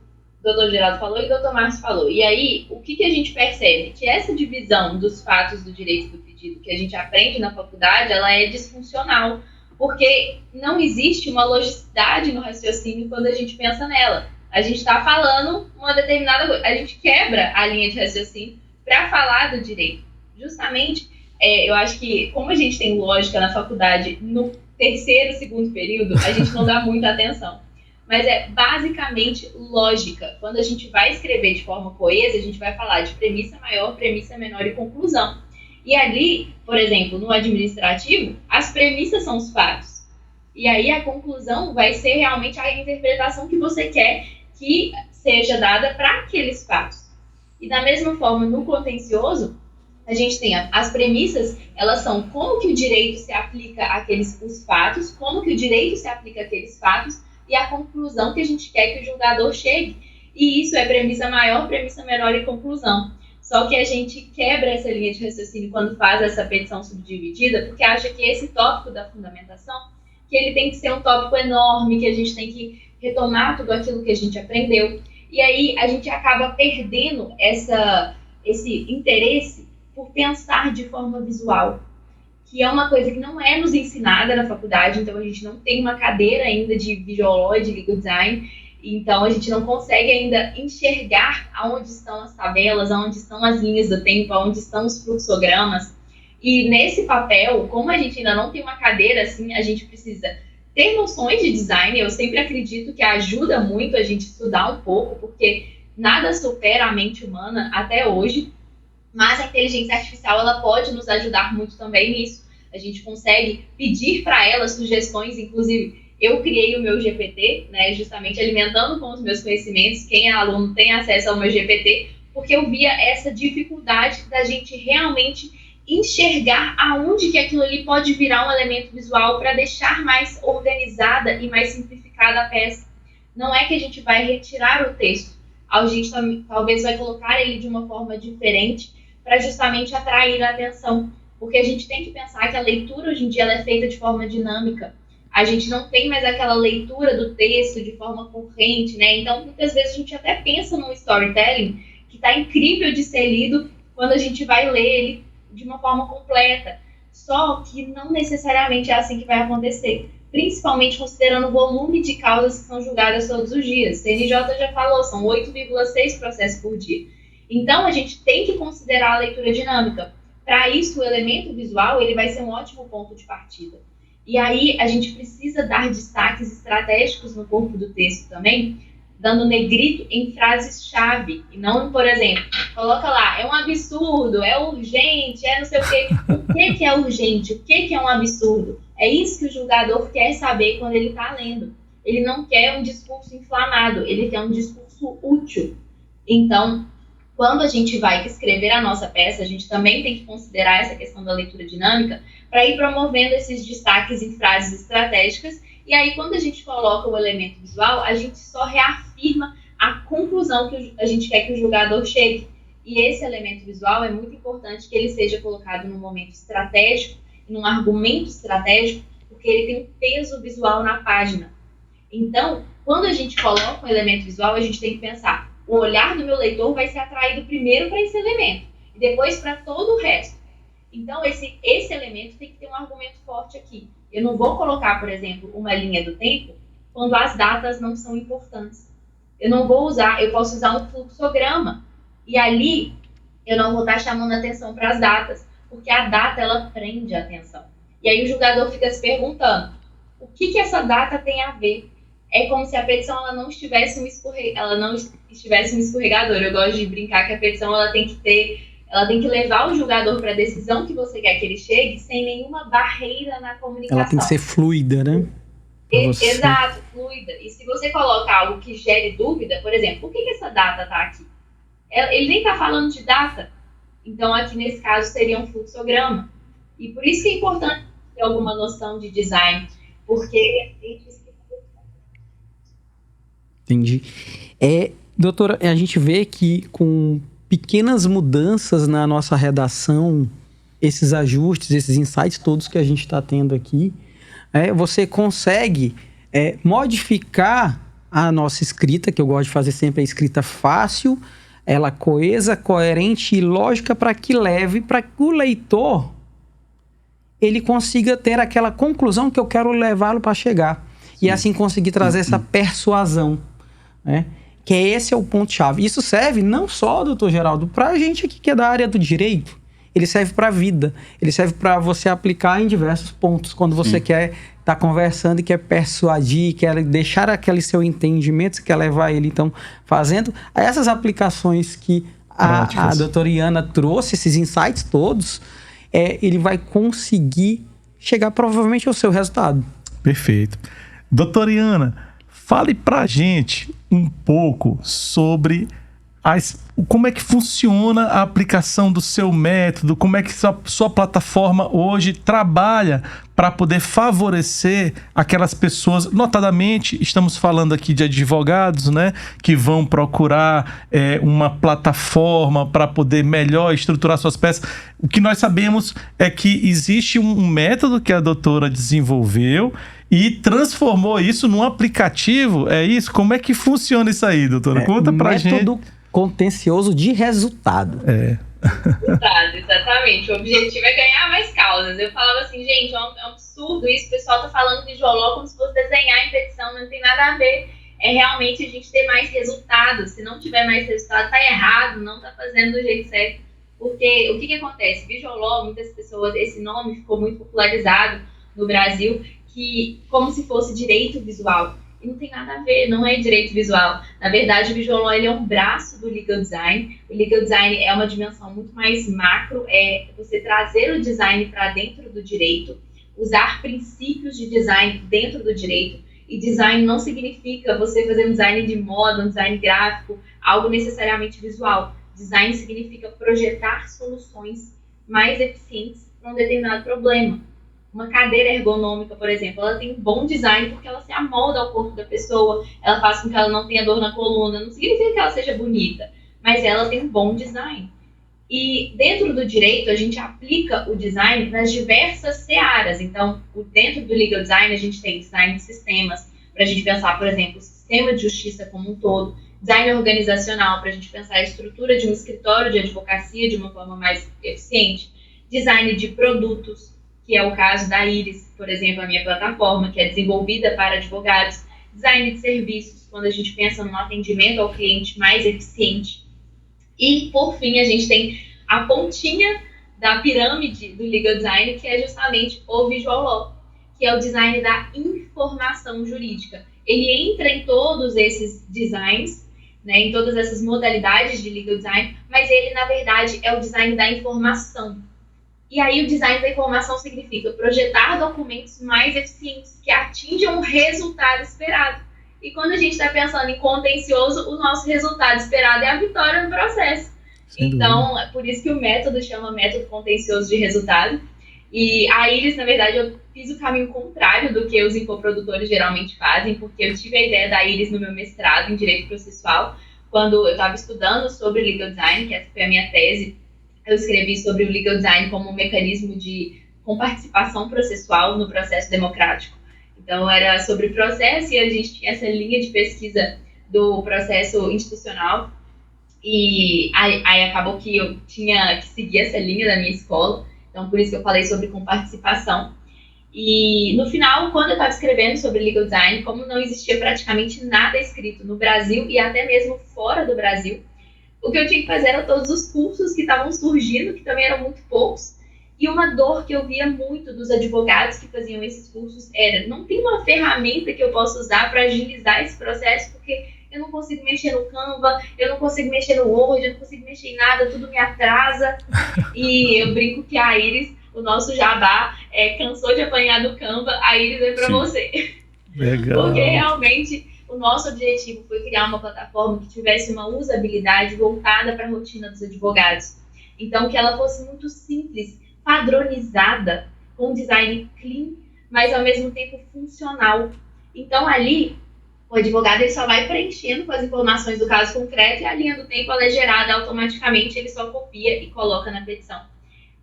doutor Geraldo falou e o doutor Márcio falou. E aí, o que a gente percebe? Que essa divisão dos fatos do direito do pedido que a gente aprende na faculdade, ela é disfuncional, porque não existe uma logicidade no raciocínio quando a gente pensa nela. A gente está falando uma determinada coisa, a gente quebra a linha de raciocínio para falar do direito. Justamente, eu acho que, como a gente tem lógica na faculdade, no terceiro, segundo período, a gente não dá muita atenção. Mas é basicamente lógica. Quando a gente vai escrever de forma coesa, a gente vai falar de premissa maior, premissa menor e conclusão. E ali, por exemplo, no administrativo, as premissas são os fatos. E aí a conclusão vai ser realmente a interpretação que você quer que seja dada para aqueles fatos. E da mesma forma, no contencioso, a gente tem as premissas, elas são como que o direito se aplica os fatos, como que o direito se aplica àqueles fatos, e a conclusão que a gente quer que o julgador chegue. E isso é premissa maior, premissa menor e conclusão. Só que a gente quebra essa linha de raciocínio quando faz essa petição subdividida, porque acha que esse tópico da fundamentação, que ele tem que ser um tópico enorme, que a gente tem que retomar tudo aquilo que a gente aprendeu. E aí a gente acaba perdendo esse interesse por pensar de forma visual, que é uma coisa que não é nos ensinada na faculdade, então a gente não tem uma cadeira ainda de visual law, de legal design, então a gente não consegue ainda enxergar aonde estão as tabelas, aonde estão as linhas do tempo, aonde estão os fluxogramas. E nesse papel, como a gente ainda não tem uma cadeira assim, a gente precisa ter noções de design. Eu sempre acredito que ajuda muito a gente estudar um pouco, porque nada supera a mente humana até hoje, mas a inteligência artificial ela pode nos ajudar muito também nisso. A gente consegue pedir para ela sugestões, inclusive eu criei o meu GPT, né, justamente alimentando com os meus conhecimentos. Quem é aluno tem acesso ao meu GPT, porque eu via essa dificuldade da gente realmente enxergar aonde que aquilo ali pode virar um elemento visual para deixar mais organizada e mais simplificada a peça. Não é que a gente vai retirar o texto, a gente talvez vai colocar ele de uma forma diferente para justamente atrair a atenção, porque a gente tem que pensar que a leitura hoje em dia ela é feita de forma dinâmica. A gente não tem mais aquela leitura do texto de forma corrente, né? Então, muitas vezes a gente até pensa num storytelling que está incrível de ser lido quando a gente vai ler ele de uma forma completa. Só que não necessariamente é assim que vai acontecer, principalmente considerando o volume de causas que são julgadas todos os dias. CNJ já falou, são 8,6 processos por dia. Então, a gente tem que considerar a leitura dinâmica. Para isso, o elemento visual ele vai ser um ótimo ponto de partida. E aí, a gente precisa dar destaques estratégicos no corpo do texto também, dando negrito em frases-chave. E não, por exemplo, coloca lá, é um absurdo, é urgente, é não sei o quê. O que é urgente? O que é um absurdo? É isso que o julgador quer saber quando ele está lendo. Ele não quer um discurso inflamado, ele quer um discurso útil. Então, quando a gente vai escrever a nossa peça, a gente também tem que considerar essa questão da leitura dinâmica para ir promovendo esses destaques em frases estratégicas. E aí, quando a gente coloca o elemento visual, a gente só reafirma a conclusão que a gente quer que o julgador chegue. E esse elemento visual é muito importante que ele seja colocado num momento estratégico, num argumento estratégico, porque ele tem um peso visual na página. Então, quando a gente coloca um elemento visual, a gente tem que pensar, o olhar do meu leitor vai ser atraído primeiro para esse elemento, e depois para todo o resto. Então, esse elemento tem que ter um argumento forte aqui. Eu não vou colocar, por exemplo, uma linha do tempo quando as datas não são importantes. Eu posso usar um fluxograma, e ali eu não vou estar chamando atenção para as datas, porque a data, ela prende a atenção. E aí o julgador fica se perguntando, o que essa data tem a ver? É como se a petição ela não estivesse um escorregador. Eu gosto de brincar que a petição ela tem que levar o julgador para a decisão que você quer que ele chegue sem nenhuma barreira na comunicação. Ela tem que ser fluida, né? Exato, fluida. E se você coloca algo que gere dúvida, por exemplo, por que essa data está aqui? Ele nem está falando de data. Então, aqui nesse caso, seria um fluxograma. E por isso que é importante ter alguma noção de design, porque Entendi. Doutora, a gente vê que com pequenas mudanças na nossa redação, esses ajustes, esses insights todos que a gente está tendo aqui, você consegue modificar a nossa escrita, que eu gosto de fazer sempre a escrita fácil, ela coesa, coerente e lógica para que leve para que o leitor ele consiga ter aquela conclusão que eu quero levá-lo para chegar. Sim. E assim conseguir trazer essa persuasão, né? Que esse é o ponto-chave. Isso serve não só, doutor Geraldo, para a gente aqui que é da área do direito. Ele serve para a vida. Ele serve para você aplicar em diversos pontos. Quando você quer estar conversando e quer persuadir, quer deixar aquele seu entendimento, você quer levar ele, então, fazendo essas aplicações que a doutora Iana trouxe, esses insights todos, ele vai conseguir chegar provavelmente ao seu resultado. Perfeito. Doutora Iana, fale pra gente um pouco sobre como é que funciona a aplicação do seu método, como é que sua plataforma hoje trabalha para poder favorecer aquelas pessoas, notadamente, estamos falando aqui de advogados, né, que vão procurar uma plataforma para poder melhor estruturar suas peças. O que nós sabemos é que existe um método que a doutora desenvolveu e transformou isso num aplicativo, é isso? Como é que funciona isso aí, doutora? Conta pra gente. Método contencioso de resultado. Resultado, exatamente. O objetivo é ganhar mais causas. Eu falava assim, gente, é um absurdo isso, o pessoal tá falando de Joló como se fosse desenhar em petição, não tem nada a ver. É realmente a gente ter mais resultado. Se não tiver mais resultado, tá errado, não tá fazendo do jeito certo. Porque o que acontece? Bijoló, muitas pessoas, esse nome ficou muito popularizado no Brasil, que como se fosse direito visual. E não tem nada a ver, não é direito visual. Na verdade, o Visual Law ele é um braço do Legal Design. O Legal Design é uma dimensão muito mais macro, é você trazer o design para dentro do direito, usar princípios de design dentro do direito. E design não significa você fazer um design de moda, um design gráfico, algo necessariamente visual. Design significa projetar soluções mais eficientes para um determinado problema. Uma cadeira ergonômica, por exemplo, ela tem um bom design porque ela se amolda ao corpo da pessoa, ela faz com que ela não tenha dor na coluna, não significa que ela seja bonita, mas ela tem um bom design. E dentro do direito, a gente aplica o design nas diversas searas. Então, dentro do legal design, a gente tem design de sistemas, para a gente pensar, por exemplo, o sistema de justiça como um todo, design organizacional, para a gente pensar a estrutura de um escritório de advocacia de uma forma mais eficiente, design de produtos, que é o caso da Iris, por exemplo, a minha plataforma, que é desenvolvida para advogados, design de serviços, quando a gente pensa num atendimento ao cliente mais eficiente. E, por fim, a gente tem a pontinha da pirâmide do legal design, que é justamente o Visual Law, que é o design da informação jurídica. Ele entra em todos esses designs, né, em todas essas modalidades de legal design, mas ele, na verdade, é o design da informação. E aí o design da informação significa projetar documentos mais eficientes, que atinjam o resultado esperado. E quando a gente está pensando em contencioso, o nosso resultado esperado é a vitória no processo. Então, é por isso que o método chama método contencioso de resultado. E a Iris, na verdade, eu fiz o caminho contrário do que os infoprodutores geralmente fazem, porque eu tive a ideia da Iris no meu mestrado em Direito Processual, quando eu estava estudando sobre Legal Design, que essa foi a minha tese. Eu escrevi sobre o legal design como um mecanismo com participação processual no processo democrático. Então, era sobre processo e a gente tinha essa linha de pesquisa do processo institucional. E aí acabou que eu tinha que seguir essa linha da minha escola. Então, por isso que eu falei sobre comparticipação. E, no final, quando eu estava escrevendo sobre legal design, como não existia praticamente nada escrito no Brasil e até mesmo fora do Brasil, o que eu tinha que fazer era todos os cursos que estavam surgindo, que também eram muito poucos. E uma dor que eu via muito dos advogados que faziam esses cursos era: não tem uma ferramenta que eu possa usar para agilizar esse processo, porque eu não consigo mexer no Canva, eu não consigo mexer no Word, eu não consigo mexer em nada, tudo me atrasa. E eu brinco que a Iris, o nosso jabá, cansou de apanhar do Canva, a Iris é para você. Legal. Porque realmente o nosso objetivo foi criar uma plataforma que tivesse uma usabilidade voltada para a rotina dos advogados. Então, que ela fosse muito simples, padronizada, com um design clean, mas ao mesmo tempo funcional. Então, ali, o advogado ele só vai preenchendo com as informações do caso concreto e a linha do tempo ela é gerada automaticamente, ele só copia e coloca na petição.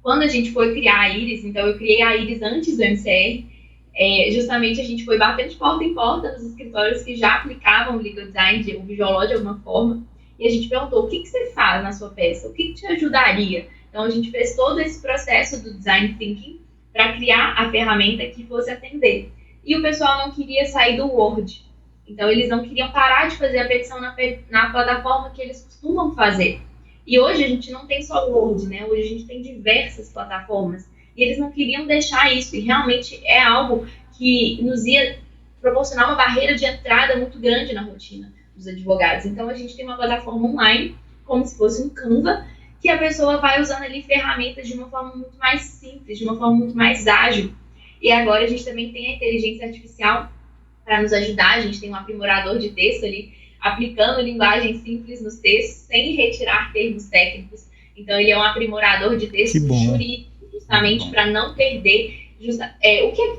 Quando a gente foi criar a Iris, então eu criei a Iris antes do MCR, justamente a gente foi batendo de porta em porta nos escritórios que já aplicavam o legal design, o Visual Law de alguma forma, e a gente perguntou: o que você faz na sua peça? O que te ajudaria? Então a gente fez todo esse processo do design thinking para criar a ferramenta que fosse atender. E o pessoal não queria sair do Word, então eles não queriam parar de fazer a petição na plataforma que eles costumam fazer. E hoje a gente não tem só o Word, né? Hoje a gente tem diversas plataformas. E eles não queriam deixar isso, e realmente é algo que nos ia proporcionar uma barreira de entrada muito grande na rotina dos advogados. Então, a gente tem uma plataforma online, como se fosse um Canva, que a pessoa vai usando ali ferramentas de uma forma muito mais simples, de uma forma muito mais ágil. E agora a gente também tem a inteligência artificial para nos ajudar. A gente tem um aprimorador de texto ali, aplicando linguagem simples nos textos, sem retirar termos técnicos. Então, ele é um aprimorador de texto jurídico, justamente para não perder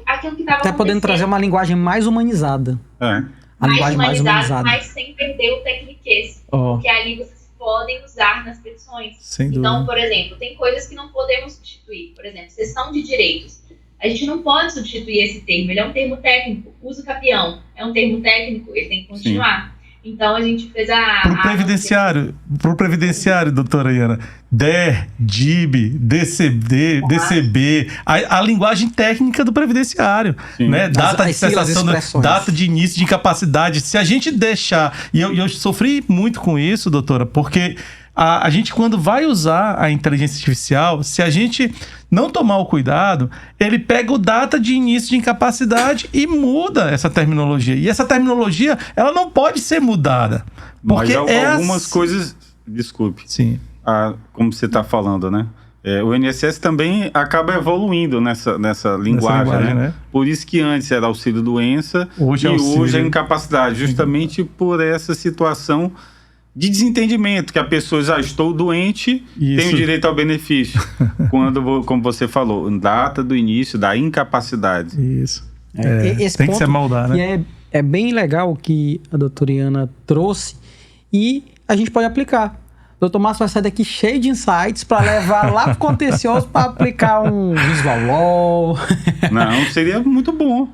aquilo que estava acontecendo. Podendo trazer uma linguagem mais humanizada. A linguagem mais humanizada. Mas sem perder o tecniquez. Porque ali vocês podem usar nas petições. Então, por exemplo, tem coisas que não podemos substituir. Por exemplo, cessão de direitos. A gente não pode substituir esse termo. Ele é um termo técnico. Uso capião é um termo técnico, ele tem que continuar. Sim. Então, a gente fez Pro previdenciário, doutora Iana, DER, DIB, DCB, a linguagem técnica do previdenciário, né? Data de cessação, data de início de incapacidade. Se a gente deixar... E eu sofri muito com isso, doutora, porque a gente, quando vai usar a inteligência artificial, se a gente não tomar o cuidado, ele pega o data de início de incapacidade e muda essa terminologia. E essa terminologia, ela não pode ser mudada. Porque mas algumas coisas... Desculpe. Sim. Como você está falando, né? O INSS também acaba evoluindo nessa linguagem, né? Por isso que antes era auxílio-doença hoje é incapacidade, justamente por essa situação de desentendimento, que a pessoa já estou doente, tem o direito ao benefício. Quando, como você falou, data do início da incapacidade. Isso. Tem que ser maldado, né? E é bem legal o que a doutora Iana trouxe e a gente pode aplicar. O doutor Márcio vai sair daqui cheio de insights para levar lá pro contencioso para aplicar um Visual Law. Não, seria muito bom.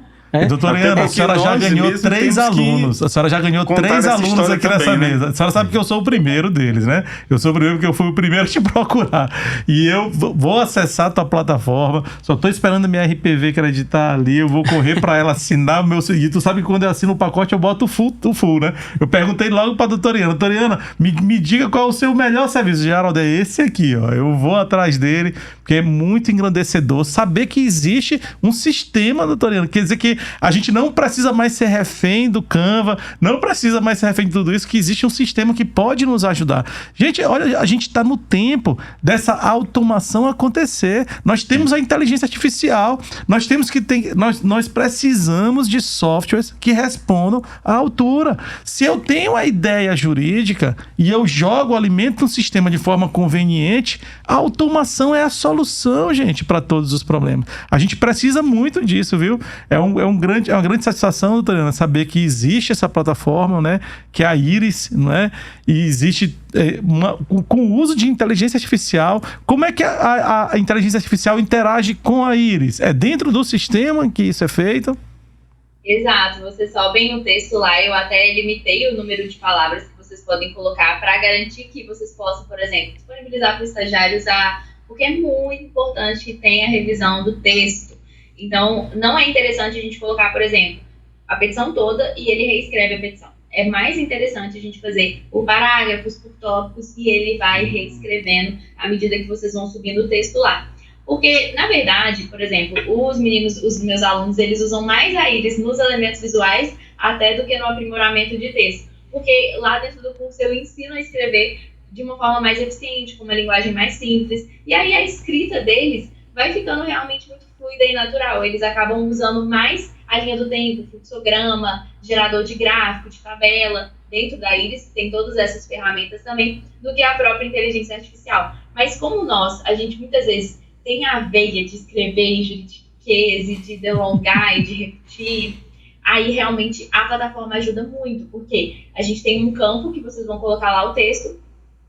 Doutora Iana, a senhora já ganhou 3 alunos. A senhora já ganhou 3 alunos aqui nessa mesa. A senhora sabe que eu sou o primeiro deles, né? Eu sou o primeiro porque eu fui o primeiro a te procurar. E eu vou acessar a tua plataforma. Só tô esperando a minha RPV acreditar ali. Eu vou correr para ela assinar o meu... E tu sabe que quando eu assino o pacote, eu boto o full, né? Eu perguntei logo pra doutora Iana. Doutora Iana, me diga qual é o seu melhor serviço. Geraldo, é esse aqui, ó. Eu vou atrás dele, porque é muito engrandecedor saber que existe um sistema, doutora Iana. Quer dizer que a gente não precisa mais ser refém do Canva, não precisa mais ser refém de tudo isso, que existe um sistema que pode nos ajudar. Gente, olha, a gente está no tempo dessa automação acontecer. Nós temos a inteligência artificial, nós precisamos de softwares que respondam à altura. Se eu tenho a ideia jurídica e eu jogo, alimento um sistema de forma conveniente, a automação é a solução, gente, para todos os problemas. A gente precisa muito disso, viu? É uma grande satisfação, doutora Ana, saber que existe essa plataforma, né, que é a Iris, né, e existe com o uso de inteligência artificial. Como é que a inteligência artificial interage com a Iris? É dentro do sistema que isso é feito? Exato, vocês sobem o texto lá, eu até limitei o número de palavras que vocês podem colocar para garantir que vocês possam, por exemplo, disponibilizar para o estagiário usar, porque é muito importante que tenha a revisão do texto. Então, não é interessante a gente colocar, por exemplo, a petição toda e ele reescreve a petição. É mais interessante a gente fazer por parágrafos, por tópicos, e ele vai reescrevendo à medida que vocês vão subindo o texto lá. Porque, na verdade, por exemplo, os meus alunos, eles usam mais a Iris nos elementos visuais até do que no aprimoramento de texto. Porque lá dentro do curso eu ensino a escrever de uma forma mais eficiente, com uma linguagem mais simples. E aí a escrita deles vai ficando realmente muito fluida e natural. Eles acabam usando mais a linha do tempo, fluxograma, gerador de gráfico, de tabela. Dentro da Iris tem todas essas ferramentas também, do que a própria inteligência artificial. Mas como a gente muitas vezes tem a veia de escrever em juridiquês e de delongar e de repetir, aí realmente a plataforma ajuda muito, porque a gente tem um campo que vocês vão colocar lá o texto,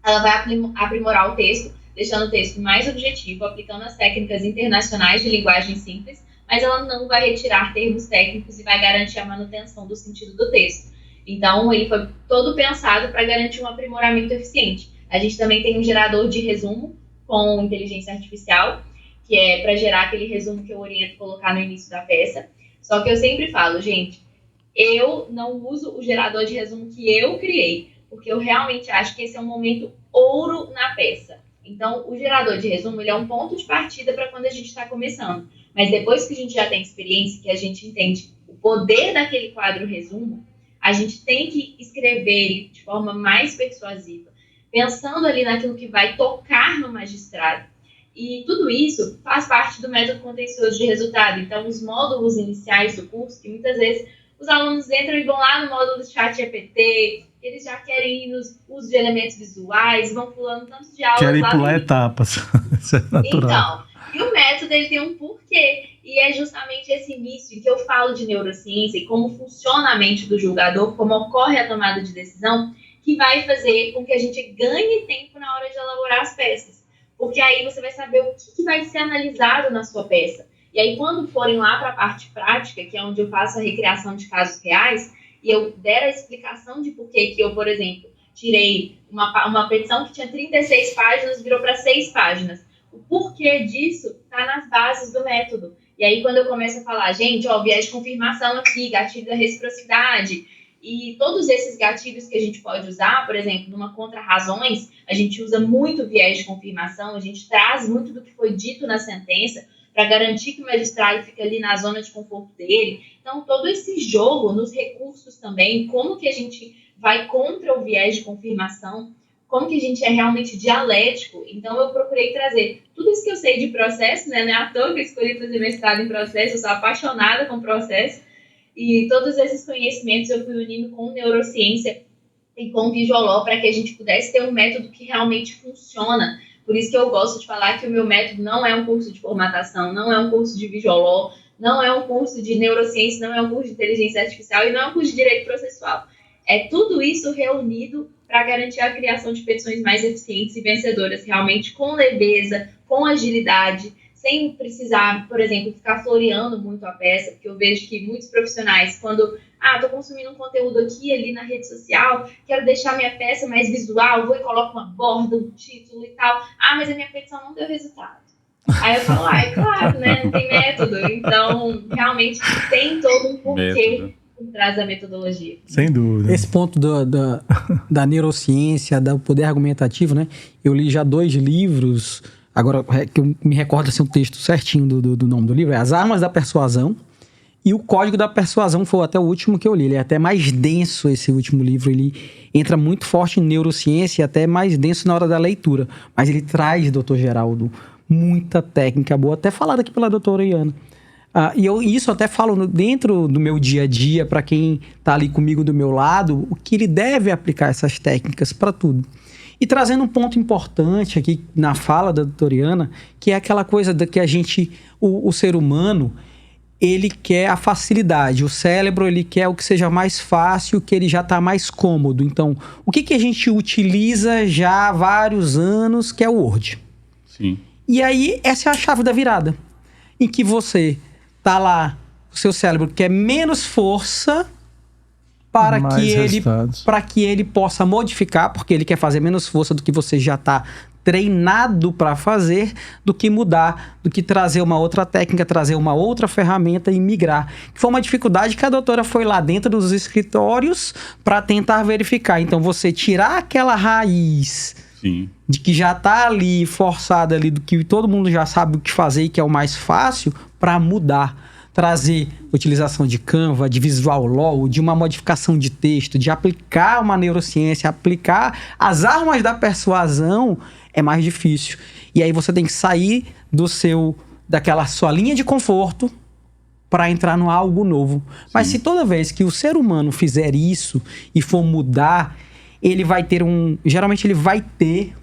ela vai aprimorar o texto, deixando o texto mais objetivo, aplicando as técnicas internacionais de linguagem simples, mas ela não vai retirar termos técnicos e vai garantir a manutenção do sentido do texto. Então, ele foi todo pensado para garantir um aprimoramento eficiente. A gente também tem um gerador de resumo com inteligência artificial, que é para gerar aquele resumo que eu oriento colocar no início da peça. Só que eu sempre falo, gente, eu não uso o gerador de resumo que eu criei, porque eu realmente acho que esse é um momento ouro na peça. Então, o gerador de resumo, ele é um ponto de partida para quando a gente está começando. Mas depois que a gente já tem experiência, que a gente entende o poder daquele quadro resumo, a gente tem que escrever de forma mais persuasiva, pensando ali naquilo que vai tocar no magistrado. E tudo isso faz parte do método contencioso de resultado. Então, os módulos iniciais do curso, que muitas vezes os alunos entram e vão lá no módulo do ChatGPT, eles já querem ir nos usos de elementos visuais, vão pulando tantos de aulas querem lá. Querem pular etapas. Isso é natural. Então, e o método ele tem um porquê. E é justamente esse início em que eu falo de neurociência e como funciona a mente do julgador, como ocorre a tomada de decisão, que vai fazer com que a gente ganhe tempo na hora de elaborar as peças. Porque aí você vai saber o que vai ser analisado na sua peça. E aí, quando forem lá para a parte prática, que é onde eu faço a recriação de casos reais, e eu der a explicação de por que eu, por exemplo, tirei uma petição que tinha 36 páginas, virou para 6 páginas. O porquê disso está nas bases do método. E aí, quando eu começo a falar, gente, viés de confirmação aqui, gatilho da reciprocidade, e todos esses gatilhos que a gente pode usar, por exemplo, numa contra-razões, a gente usa muito viés de confirmação, a gente traz muito do que foi dito na sentença para garantir que o magistrado fica ali na zona de conforto dele. Então, todo esse jogo nos recursos também, como que a gente vai contra o viés de confirmação, como que a gente é realmente dialético. Então, eu procurei trazer tudo isso que eu sei de processo, né? Não é à toa que eu escolhi fazer mestrado em processo, eu sou apaixonada com processo, e todos esses conhecimentos eu fui unindo com neurociência e com visual para que a gente pudesse ter um método que realmente funciona. Por isso que eu gosto de falar que o meu método não é um curso de formatação, não é um curso de visual, não é um curso de neurociência, não é um curso de inteligência artificial e não é um curso de direito processual. É tudo isso reunido para garantir a criação de petições mais eficientes e vencedoras, realmente com leveza, com agilidade, sem precisar, por exemplo, ficar floreando muito a peça, porque eu vejo que muitos profissionais, quando estou consumindo um conteúdo aqui ali na rede social, quero deixar minha peça mais visual, vou e coloco uma borda, um título e tal. Mas a minha petição não deu resultado. Aí eu falo, é claro, né? Não tem método. Então, realmente, tem todo um porquê por trás da metodologia. Sem dúvida. Esse ponto da neurociência, do poder argumentativo, né? Eu li já 2 livros, agora que eu me recordo assim, um texto certinho do nome do livro, é As Armas da Persuasão e o Código da Persuasão, foi até o último que eu li. Ele é até mais denso, esse último livro, ele entra muito forte em neurociência e até mais denso na hora da leitura, mas ele traz, doutor Geraldo, muita técnica boa, até falada aqui pela doutora Iana. E isso até falo dentro do meu dia a dia, para quem está ali comigo do meu lado, o que ele deve aplicar essas técnicas para tudo. E trazendo um ponto importante aqui na fala da doutora Iana, que é aquela coisa que a gente, o ser humano, ele quer a facilidade. O cérebro, ele quer o que seja mais fácil, que ele já está mais cômodo. Então, o que a gente utiliza já há vários anos, que é o Word. Sim. E aí, essa é a chave da virada, em que você tá lá, o seu cérebro quer menos força para que ele possa modificar, porque ele quer fazer menos força do que você já está treinado para fazer, do que mudar, do que trazer uma outra técnica, trazer uma outra ferramenta e migrar. Que foi uma dificuldade que a doutora foi lá dentro dos escritórios para tentar verificar. Então, você tirar aquela raiz... Sim. De que já está ali, forçada ali, do que todo mundo já sabe o que fazer e que é o mais fácil, para mudar. Trazer utilização de Canva, de Visual Law, de uma modificação de texto, de aplicar uma neurociência, aplicar as armas da persuasão, é mais difícil. E aí você tem que sair daquela sua linha de conforto para entrar no algo novo. Sim. Mas se toda vez que o ser humano fizer isso e for mudar, ele vai ter geralmente ele vai ter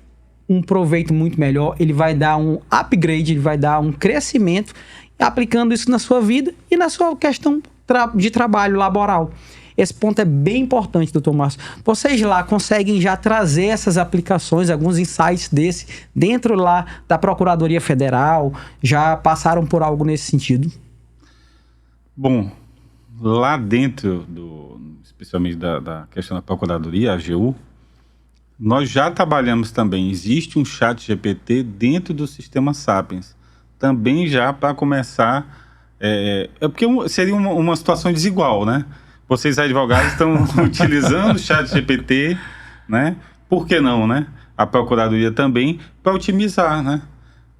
um proveito muito melhor, ele vai dar um upgrade, ele vai dar um crescimento, aplicando isso na sua vida e na sua questão de trabalho laboral. Esse ponto é bem importante, doutor Márcio. Vocês lá conseguem já trazer essas aplicações, alguns insights desse, dentro lá da Procuradoria Federal, já passaram por algo nesse sentido? Bom, lá dentro especialmente da questão da Procuradoria, a AGU, nós já trabalhamos também. Existe um chat GPT dentro do sistema Sapiens. Também já para começar... porque seria uma situação desigual, né? Vocês, advogados, estão utilizando o chat GPT, né? Por que não, né? A Procuradoria também, para otimizar, né?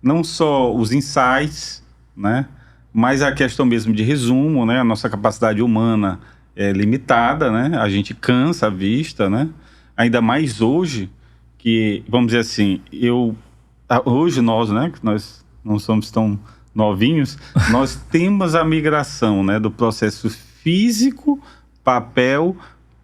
Não só os insights, né? Mas a questão mesmo de resumo, né? A nossa capacidade humana é limitada, né? A gente cansa a vista, né? Ainda mais hoje, que, vamos dizer assim, hoje nós, né? Que nós não somos tão novinhos, nós temos a migração, né? Do processo físico, papel,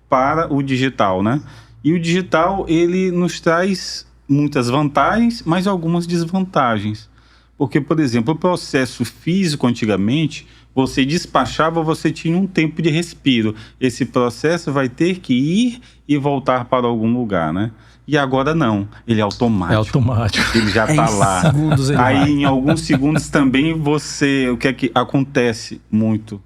para o digital, né? E o digital, ele nos traz muitas vantagens, mas algumas desvantagens. Porque, por exemplo, o processo físico, antigamente, você despachava, você tinha um tempo de respiro. Esse processo vai ter que ir e voltar para algum lugar, né? E agora não, ele é automático. É automático. Ele já está lá. Segundos ele Aí, vai. em alguns segundos também, o que é que acontece muito?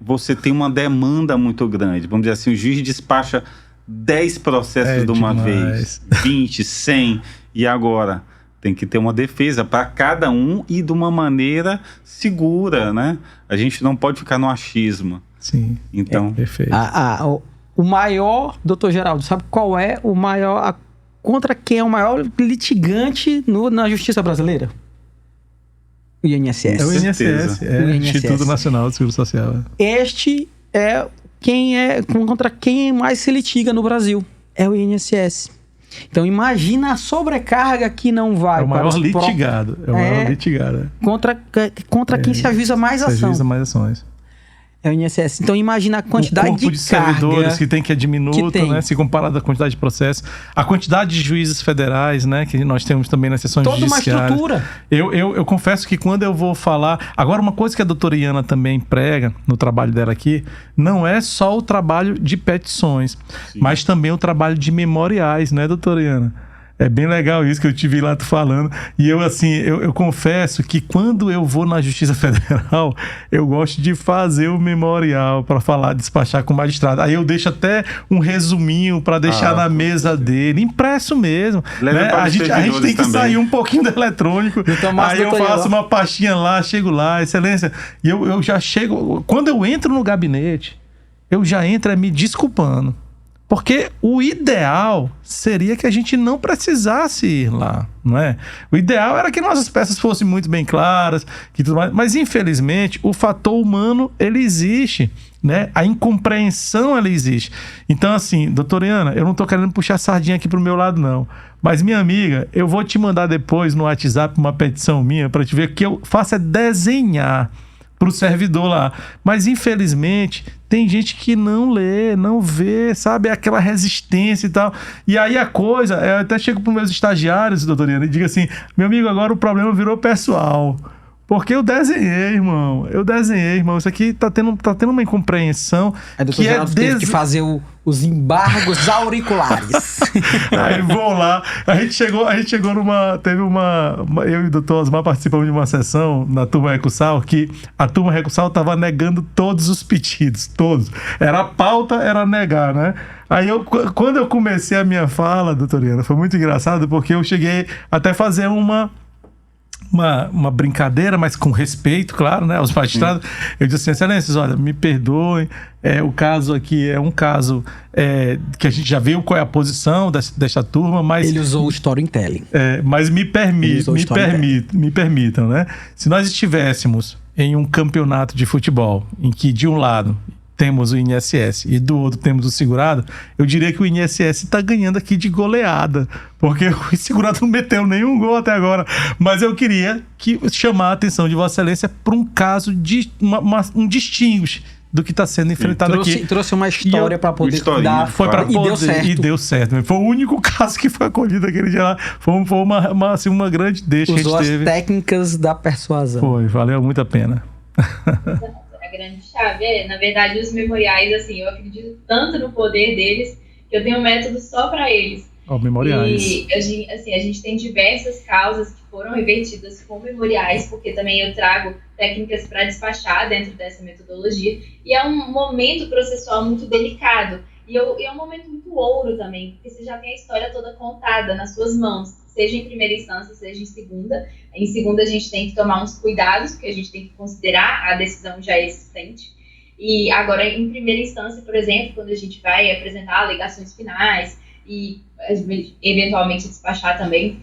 Você tem uma demanda muito grande. Vamos dizer assim, o juiz despacha 10 processos de uma vez, 20, 100, e agora tem que ter uma defesa para cada um e de uma maneira segura, né? A gente não pode ficar no achismo. Sim, então, perfeito. O maior, doutor Geraldo, sabe qual é o maior, contra quem é o maior litigante na justiça brasileira? O INSS. É o INSS, o Instituto Nacional de Seguro Social. Este é contra quem mais se litiga no Brasil, é o INSS. Então imagina a sobrecarga que não vai para o maior litigado. É o maior litigado. Contra quem se ajuiza mais ação. Se ajuiza mais ações. É o INSS. Então imagina a quantidade o corpo de servidores que tem, que é diminuto, né? Se comparado à quantidade de processos. A quantidade de juízes federais, né? Que nós temos também nas sessões judiciárias. Toda uma estrutura. Eu confesso que quando eu vou falar... Agora, uma coisa que a doutora Iana também prega no trabalho dela aqui, não é só o trabalho de petições, mas também o trabalho de memoriais, né, doutora Iana? É bem legal isso que eu te vi lá falando. E eu confesso que quando eu vou na Justiça Federal, eu gosto de fazer o memorial para falar, despachar com o magistrado. Aí eu deixo até um resuminho para deixar na mesa dele, impresso mesmo. Né? A gente tem que sair um pouquinho do eletrônico. Aí eu faço uma pastinha lá, chego lá, excelência. E eu já chego... Quando eu entro no gabinete, eu já entro me desculpando. Porque o ideal seria que a gente não precisasse ir lá, não é? O ideal era que nossas peças fossem muito bem claras, que tudo mais, mas infelizmente o fator humano, ele existe, né? A incompreensão, ela existe. Então assim, doutora Iana, eu não tô querendo puxar a sardinha aqui pro meu lado não, mas minha amiga, eu vou te mandar depois no WhatsApp uma petição minha para te ver, que eu faço é desenhar para o servidor lá. Mas, infelizmente, tem gente que não lê, não vê, sabe? Aquela resistência e tal. E aí a coisa... Eu até chego para os meus estagiários, doutora Iana, e digo assim, meu amigo, agora o problema virou pessoal. Porque eu desenhei, irmão. Isso aqui tá tendo uma incompreensão. Aí, doutor Geraldo teve que fazer os embargos auriculares. Aí vou lá. A gente chegou numa... eu e o doutor Osmar participamos de uma sessão na turma Recursal, que a turma Recursal estava negando todos os pedidos. Todos. Era a pauta, era negar, né? Aí quando eu comecei a minha fala, doutora Iana, foi muito engraçado, porque eu cheguei até a fazer uma brincadeira, mas com respeito, claro, né, aos magistrados. Eu disse assim, excelências, olha, me perdoem, o caso aqui é um caso que a gente já viu qual é a posição desta turma, mas... Ele usou o storytelling. Mas me permitam, né? Se nós estivéssemos em um campeonato de futebol, em que de um lado temos o INSS e do outro temos o segurado, eu diria que o INSS está ganhando aqui de goleada, porque o segurado não meteu nenhum gol até agora. Mas eu queria chamar a atenção de Vossa Excelência para um caso de um distinguixe do que está sendo enfrentado aqui. Trouxe uma história para poder dar. Foi para poder, deu certo. E deu certo. Foi o único caso que foi acolhido aquele dia lá. Foi uma grande deixa que a gente teve. Usou as técnicas da persuasão. Valeu muito a pena. A grande chave na verdade, os memoriais, assim, eu acredito tanto no poder deles que eu tenho um método só para eles. Memoriais. E a gente tem diversas causas que foram revertidas com memoriais, porque também eu trago técnicas para despachar dentro dessa metodologia, e é um momento processual muito delicado, e é um momento muito ouro também, porque você já tem a história toda contada nas suas mãos, seja em primeira instância, seja em segunda. Em segunda a gente tem que tomar uns cuidados, porque a gente tem que considerar a decisão já existente. E agora, em primeira instância, por exemplo, quando a gente vai apresentar alegações finais e eventualmente despachar também,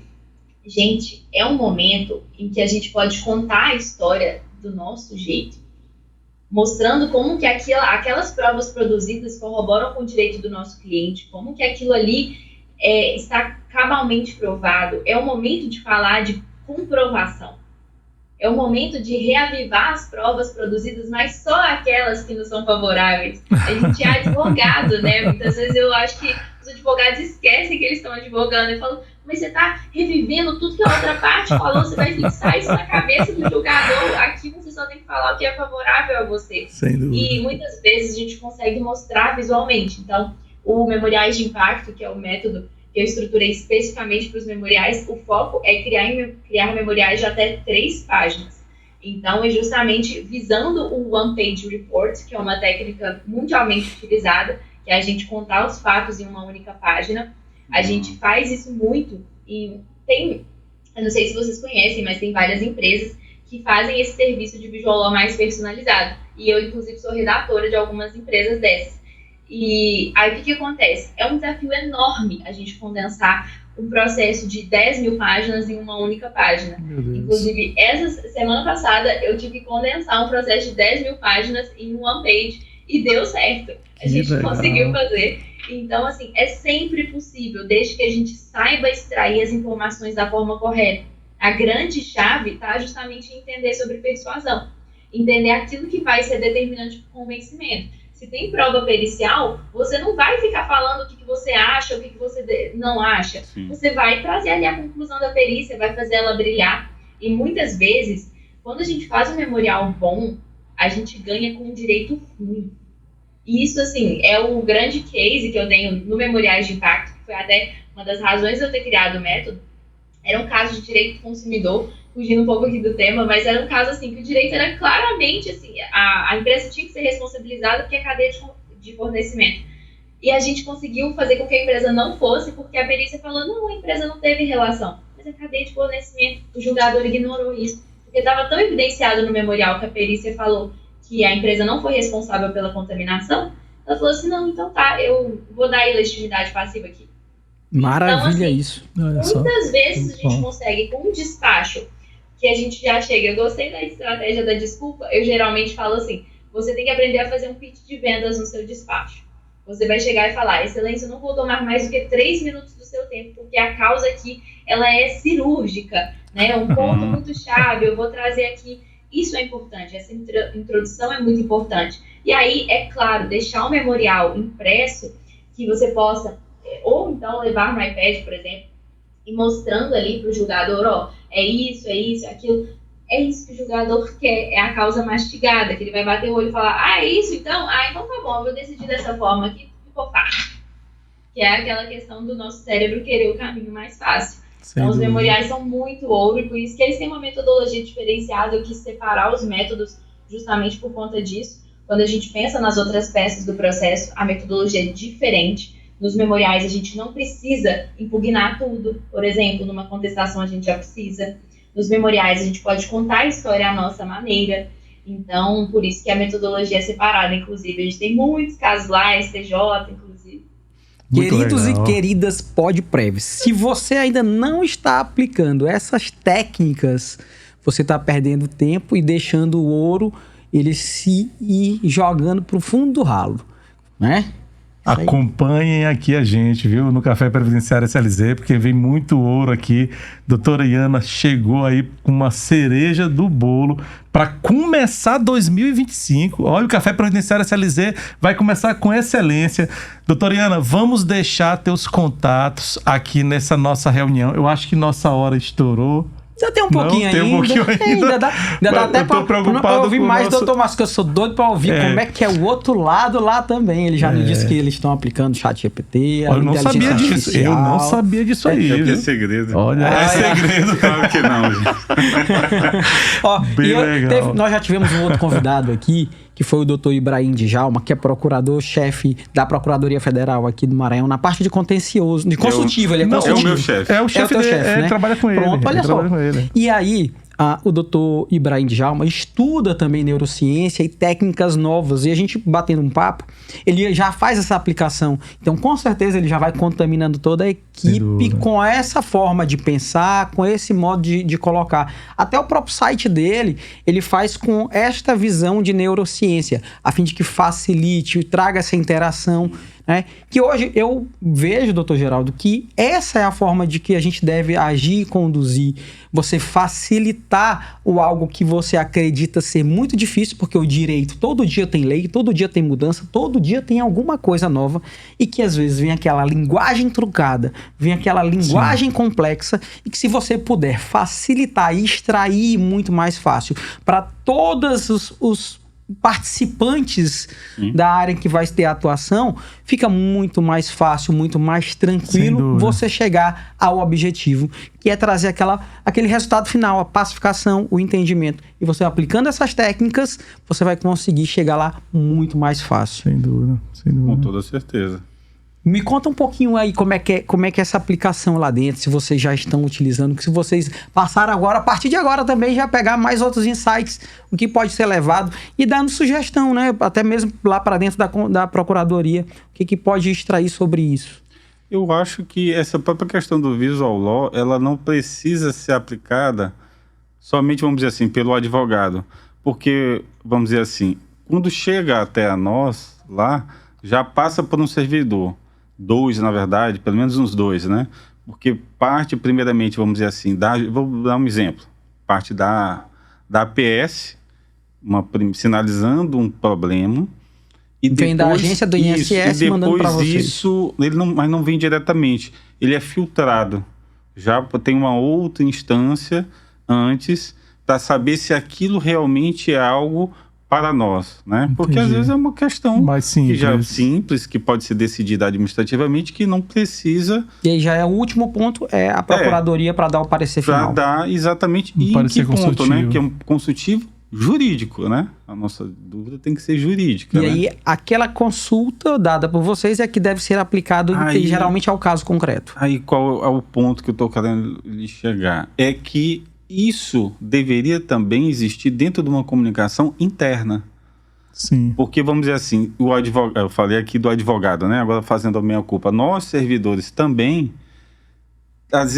gente, é um momento em que a gente pode contar a história do nosso jeito, mostrando como que aquelas provas produzidas corroboram com o direito do nosso cliente, como que aquilo ali está cabalmente provado. É o momento de falar de comprovação. É o momento de reavivar as provas produzidas, mas só aquelas que não são favoráveis. A gente é advogado, né? Muitas vezes eu acho que os advogados esquecem que eles estão advogando e falam, mas você está revivendo tudo que a outra parte falou, você vai fixar isso na cabeça do julgador. Aqui você só tem que falar o que é favorável a você. Sem dúvida. E muitas vezes a gente consegue mostrar visualmente. Então, o Memoriais de Impacto, que é o método que eu estruturei especificamente para os memoriais, o foco é criar memoriais de até 3 páginas. Então, é justamente visando o One Page Report, que é uma técnica mundialmente utilizada, que é a gente contar os fatos em uma única página. A gente faz isso muito e eu não sei se vocês conhecem, mas tem várias empresas que fazem esse serviço de visual law mais personalizado. E eu, inclusive, sou redatora de algumas empresas dessas. E aí, o que acontece? É um desafio enorme a gente condensar um processo de 10 mil páginas em uma única página. Inclusive, essa semana passada, eu tive que condensar um processo de 10 mil páginas em one page e deu certo. A gente conseguiu fazer. Então, assim, é sempre possível, desde que a gente saiba extrair as informações da forma correta. A grande chave está justamente em entender sobre persuasão. Entender aquilo que vai ser determinante para o convencimento. Se tem prova pericial, você não vai ficar falando o que você acha, o que você não acha. Sim. Você vai trazer ali a conclusão da perícia, vai fazer ela brilhar. E muitas vezes, quando a gente faz um memorial bom, a gente ganha com um direito ruim. E isso, assim, é o grande case que eu tenho no Memoriais de Impacto, que foi até uma das razões de eu ter criado o método. Era um caso de direito do consumidor, fugindo um pouco aqui do tema, mas era um caso assim que o direito era claramente assim, a empresa tinha que ser responsabilizada porque é cadeia de fornecimento. E a gente conseguiu fazer com que a empresa não fosse, porque a perícia falou, não, a empresa não teve relação. Mas é cadeia de fornecimento, o julgador ignorou isso, porque estava tão evidenciado no memorial que a perícia falou que a empresa não foi responsável pela contaminação, ela falou assim, não, então tá, eu vou dar ilegitimidade passiva aqui. Maravilha, então, assim, isso. Muitas vezes a gente consegue, com um despacho, que a gente já chega, eu gostei da estratégia da desculpa, eu geralmente falo assim, você tem que aprender a fazer um pitch de vendas no seu despacho. Você vai chegar e falar, excelência, eu não vou tomar mais do que 3 minutos do seu tempo, porque a causa aqui, ela é cirúrgica, né? Um ponto muito chave, eu vou trazer aqui. Isso é importante, essa introdução é muito importante. E aí, é claro, deixar o memorial impresso, que você possa, ou então levar no iPad, por exemplo, e mostrando ali para o julgador, ó, é isso, aquilo. É isso que o julgador quer, é a causa mastigada, que ele vai bater o olho e falar, é isso então? Então tá bom, eu vou decidir dessa forma aqui, ficou fácil. Que é aquela questão do nosso cérebro querer o caminho mais fácil. Então, os memoriais são muito ouro, e por isso que eles têm uma metodologia diferenciada. Eu quis separar os métodos justamente por conta disso. Quando a gente pensa nas outras peças do processo, a metodologia é diferente. Nos memoriais, a gente não precisa impugnar tudo. Por exemplo, numa contestação, a gente já precisa. Nos memoriais, a gente pode contar a história à nossa maneira. Então, por isso que a metodologia é separada. Inclusive, a gente tem muitos casos lá, STJ, inclusive. Muito Queridos legal. E queridas podprevs, se você ainda não está aplicando essas técnicas, você está perdendo tempo e deixando o ouro ele se ir jogando para o fundo do ralo, né? Acompanhem aqui a gente, viu? No Café Previdenciário SLZ, porque vem muito ouro aqui. Doutora Iana chegou aí com uma cereja do bolo para começar 2025. Olha, o Café Previdenciário SLZ vai começar com excelência. Doutora Iana, vamos deixar teus contatos aqui nessa nossa reunião. Eu acho que nossa hora estourou. Já tem um pouquinho ainda. Tem um pouquinho ainda. Dá até pra ouvir mais, doutor Márcio, que eu sou doido pra ouvir como é que é o outro lado lá também. Ele já me disse que eles estão aplicando o ChatGPT. Eu não sabia disso. Eu não sabia disso aí. É segredo. Olha, é segredo. Claro que não, gente. Ó, bem legal. Nós já tivemos um outro convidado aqui, que foi o doutor Ibrahim Djalma, que é procurador-chefe da Procuradoria Federal aqui do Maranhão, na parte de contencioso, de consultivo. Ele é consultivo. É o meu chefe. É o chefe dele, né? Trabalha com ele. Pronto, olha só. E aí, o doutor Ibrahim Djalma estuda também neurociência e técnicas novas. E a gente, batendo um papo, ele já faz essa aplicação. Então, com certeza, ele já vai contaminando toda a equipe com essa forma de pensar, com esse modo de colocar. Até o próprio site dele, ele faz com esta visão de neurociência, a fim de que facilite, traga essa interação, né? Que hoje eu vejo, doutor Geraldo, que essa é a forma de que a gente deve agir e conduzir. Você facilitar o algo que você acredita ser muito difícil, porque o direito, todo dia tem lei, todo dia tem mudança, todo dia tem alguma coisa nova, e que às vezes vem aquela linguagem truncada, vem aquela linguagem complexa, e que se você puder facilitar e extrair muito mais fácil para todos os participantes da área que vai ter atuação, fica muito mais fácil, muito mais tranquilo você chegar ao objetivo, que é trazer aquele resultado final, a pacificação, o entendimento. E você aplicando essas técnicas, você vai conseguir chegar lá muito mais fácil. Sem dúvida, sem dúvida. Com toda certeza. Me conta um pouquinho aí como é que é essa aplicação lá dentro, se vocês já estão utilizando, que se vocês passaram agora, a partir de agora também já pegar mais outros insights, o que pode ser levado e dando sugestão, né? Até mesmo lá para dentro da Procuradoria, o que pode extrair sobre isso. Eu acho que essa própria questão do visual law, ela não precisa ser aplicada somente, vamos dizer assim, pelo advogado. Porque, vamos dizer assim, quando chega até a nós lá, já passa por um servidor. 2, na verdade, pelo menos uns 2, né? Porque parte, primeiramente, vamos dizer assim, vou dar um exemplo, parte da APS, sinalizando um problema, e vem da agência do INSS mandando para vocês. Isso, mas não vem diretamente, ele é filtrado, já tem uma outra instância antes, para saber se aquilo realmente é algo para nós, né? Porque às vezes é uma questão mais simples, que pode ser decidida administrativamente, que não precisa... E aí já é o último ponto, é a Procuradoria para dar o parecer final. Para dar exatamente em que ponto, né? Que é um consultivo jurídico, né? A nossa dúvida tem que ser jurídica, E aí, aquela consulta dada por vocês é que deve ser aplicado e geralmente é o caso concreto. Aí qual é o ponto que eu estou querendo lhe chegar? É que isso deveria também existir dentro de uma comunicação interna. Sim. Porque, vamos dizer assim, o advogado, eu falei aqui do advogado, né? Agora fazendo a minha culpa, nós servidores também,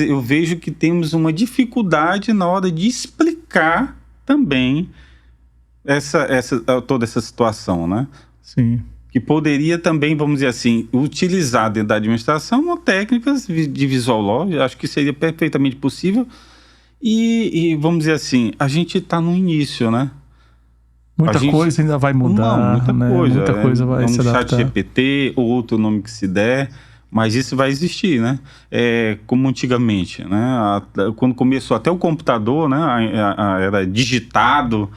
eu vejo que temos uma dificuldade na hora de explicar também toda essa situação, né? Sim. Que poderia também, vamos dizer assim, utilizar dentro da administração técnicas de visual law, eu acho que seria perfeitamente possível. E vamos dizer assim, a gente está no início, né? Muita coisa ainda vai mudar. Muita coisa vai se adaptar. Chat GPT, ou outro nome que se der, mas isso vai existir, né? Como antigamente, né? Quando começou até o computador, né? Era digitado.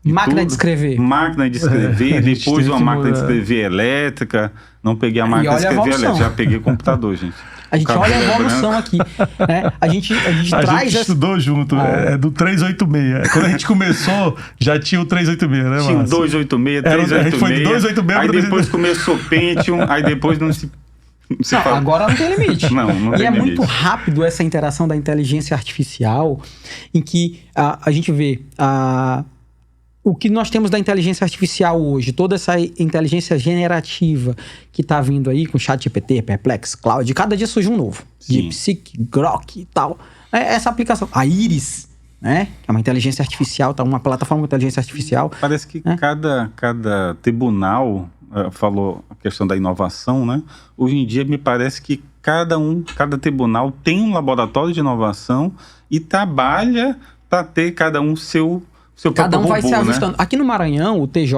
Máquina de escrever. Máquina de escrever, depois uma máquina de escrever elétrica. Não peguei a máquina de escrever elétrica, já peguei o computador, gente. A gente olha a evolução aqui, né? A gente traz... A gente estudou junto, é do 386. Quando a gente começou, já tinha o 386, né, Tinha o 286, 386. A gente foi do 286 aí depois começou o Pentium, aí depois não se... Agora não tem limite. Não tem limite. Muito rápido essa interação da inteligência artificial, em que a gente vê... O que nós temos da inteligência artificial hoje, toda essa inteligência generativa que está vindo aí com ChatGPT, Perplex, Cloud, cada dia surge um novo. DeepSeek, Grok e tal. Essa aplicação, a Iris, né? Que é uma inteligência artificial, tá? Uma plataforma de inteligência artificial. Parece que cada tribunal, falou a questão da inovação, né? Hoje em dia me parece que cada tribunal tem um laboratório de inovação e trabalha para ter cada um seu cada um vai robô, se ajustando. Né? Aqui no Maranhão, o TJ,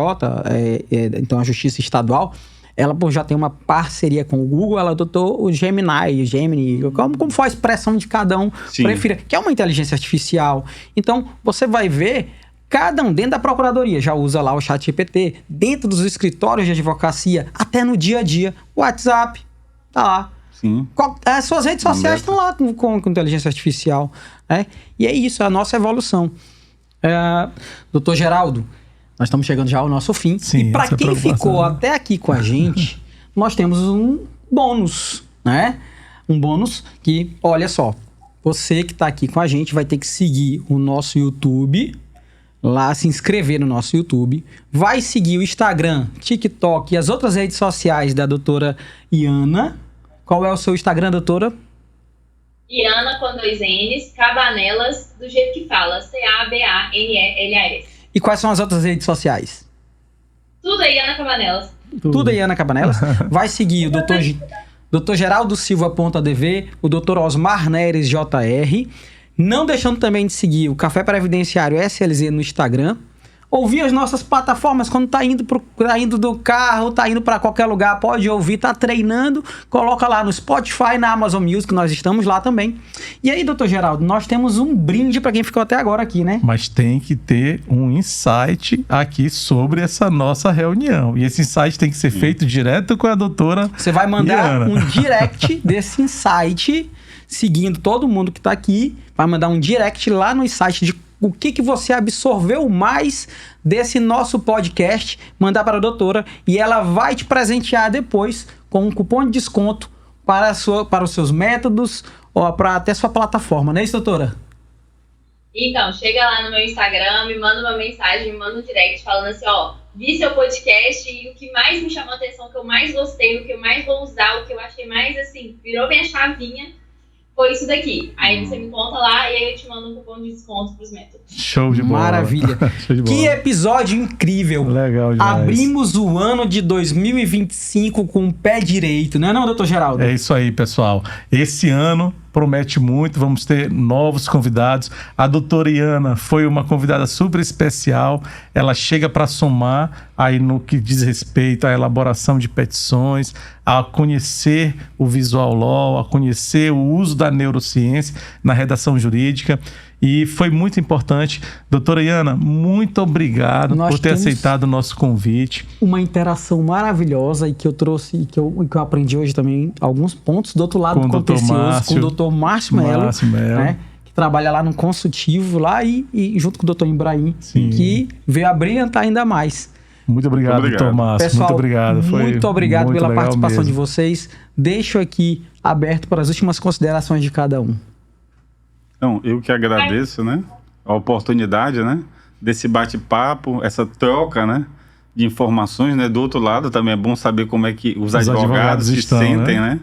então a Justiça Estadual, ela já tem uma parceria com o Google, ela adotou o Gemini, como foi a expressão de cada um, prefira, que é uma inteligência artificial. Então, você vai ver, cada um dentro da Procuradoria já usa lá o ChatGPT, dentro dos escritórios de advocacia, até no dia a dia, o WhatsApp, tá lá. Sim. As suas redes sociais estão lá com inteligência artificial, né? E é isso, é a nossa evolução. Doutor Geraldo, nós estamos chegando já ao nosso fim. Sim, e para quem ficou até aqui com a gente, nós temos um bônus, né? Um bônus que, olha só, você que está aqui com a gente vai ter que seguir o nosso YouTube, lá se inscrever no nosso YouTube, vai seguir o Instagram, TikTok e as outras redes sociais da doutora Iana. Qual é o seu Instagram, doutora? Iana com 2 N's, Cabanelas, do jeito que fala, Cabanelas. E quais são as outras redes sociais? Tudo aí, Iana Cabanelas. Tudo aí, Iana Cabanelas. Vai seguir o Dr. Geraldo Silva.dv, o Dr. Osmar Neres JR. Não deixando também de seguir o Café Previdenciário SLZ no Instagram. ouvir as nossas plataformas quando tá indo do carro, tá indo para qualquer lugar, pode ouvir, tá treinando, coloca lá no Spotify, na Amazon Music, nós estamos lá também. E aí, doutor Geraldo, nós temos um brinde para quem ficou até agora aqui, né? Mas tem que ter um insight aqui sobre essa nossa reunião. E esse insight tem que ser feito direto com a doutora Você vai mandar Iana. um direct desse insight, seguindo todo mundo que tá aqui, vai mandar um direct lá no insight de o que você absorveu mais desse nosso podcast, mandar para a doutora e ela vai te presentear depois com um cupom de desconto para os seus métodos ou para até sua plataforma, não é isso, doutora? Então, chega lá no meu Instagram, me manda uma mensagem, me manda um direct falando assim, ó, vi seu podcast e o que mais me chamou a atenção, o que eu mais gostei, o que eu mais vou usar, o que eu achei mais, assim, virou minha chavinha, foi isso daqui. Aí você me conta lá e aí eu te mando um cupom de desconto pros métodos. Show de bola. Maravilha. Show de bola. Que episódio incrível. Legal demais. Abrimos o ano de 2025 com o pé direito, não é não, doutor Geraldo? É isso aí, pessoal. Esse ano promete muito, vamos ter novos convidados. A doutora Iana foi uma convidada super especial. Ela chega para somar aí no que diz respeito à elaboração de petições, a conhecer o Visual Law, a conhecer o uso da neurociência na redação jurídica. E foi muito importante. Doutora Iana, muito obrigado por ter aceitado o nosso convite. Uma interação maravilhosa e que eu trouxe e que eu aprendi hoje também alguns pontos do outro lado com contencioso, com o doutor Márcio Melo, né, que trabalha lá no consultivo lá e junto com o doutor Ibrahim, que veio a brilhantar ainda mais. Muito obrigado, doutor Márcio. Pessoal, muito obrigado. Foi muito obrigado pela participação mesmo de vocês. Deixo aqui aberto para as últimas considerações de cada um. Então, eu que agradeço, né, a oportunidade, né, desse bate-papo, essa troca, né, de informações, né, do outro lado também é bom saber como é que os advogados se sentem, né?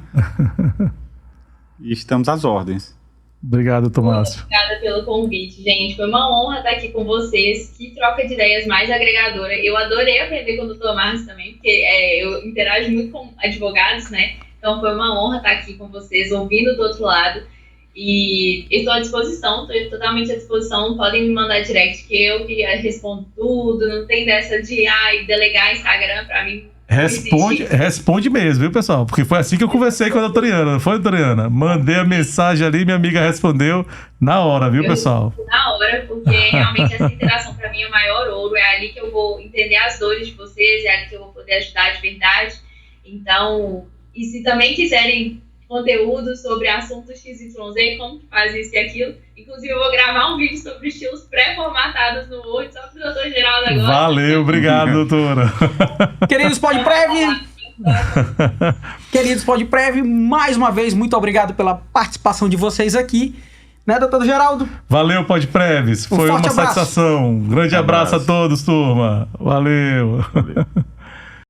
E estamos às ordens. Obrigado, Tomásio. Obrigada pelo convite, gente. Foi uma honra estar aqui com vocês. Que troca de ideias mais agregadora. Eu adorei aprender com o Dr. Márcio também, porque eu interajo muito com advogados, né? Então foi uma honra estar aqui com vocês, ouvindo do outro lado. E estou à disposição, estou totalmente à disposição. Podem me mandar direct, que eu que respondo tudo. Não tem dessa de delegar Instagram para mim. Responde mesmo, viu, pessoal? Porque foi assim que eu conversei com a doutora Iana, não foi, doutora Iana? Mandei a mensagem ali, minha amiga respondeu na hora, viu, pessoal? Na hora, porque realmente essa interação para mim é o maior ouro. É ali que eu vou entender as dores de vocês, é ali que eu vou poder ajudar de verdade. Então, e se também quiserem conteúdo sobre assuntos XYZ, como que faz isso e aquilo. Inclusive, eu vou gravar um vídeo sobre estilos pré-formatados no Word, só pro doutor Geraldo agora. Valeu, obrigado, doutora. Queridos PodPrev, mais uma vez, muito obrigado pela participação de vocês aqui. Né, doutor Geraldo? Valeu, PodPreves. Foi uma satisfação. Um grande abraço a todos, turma. Valeu.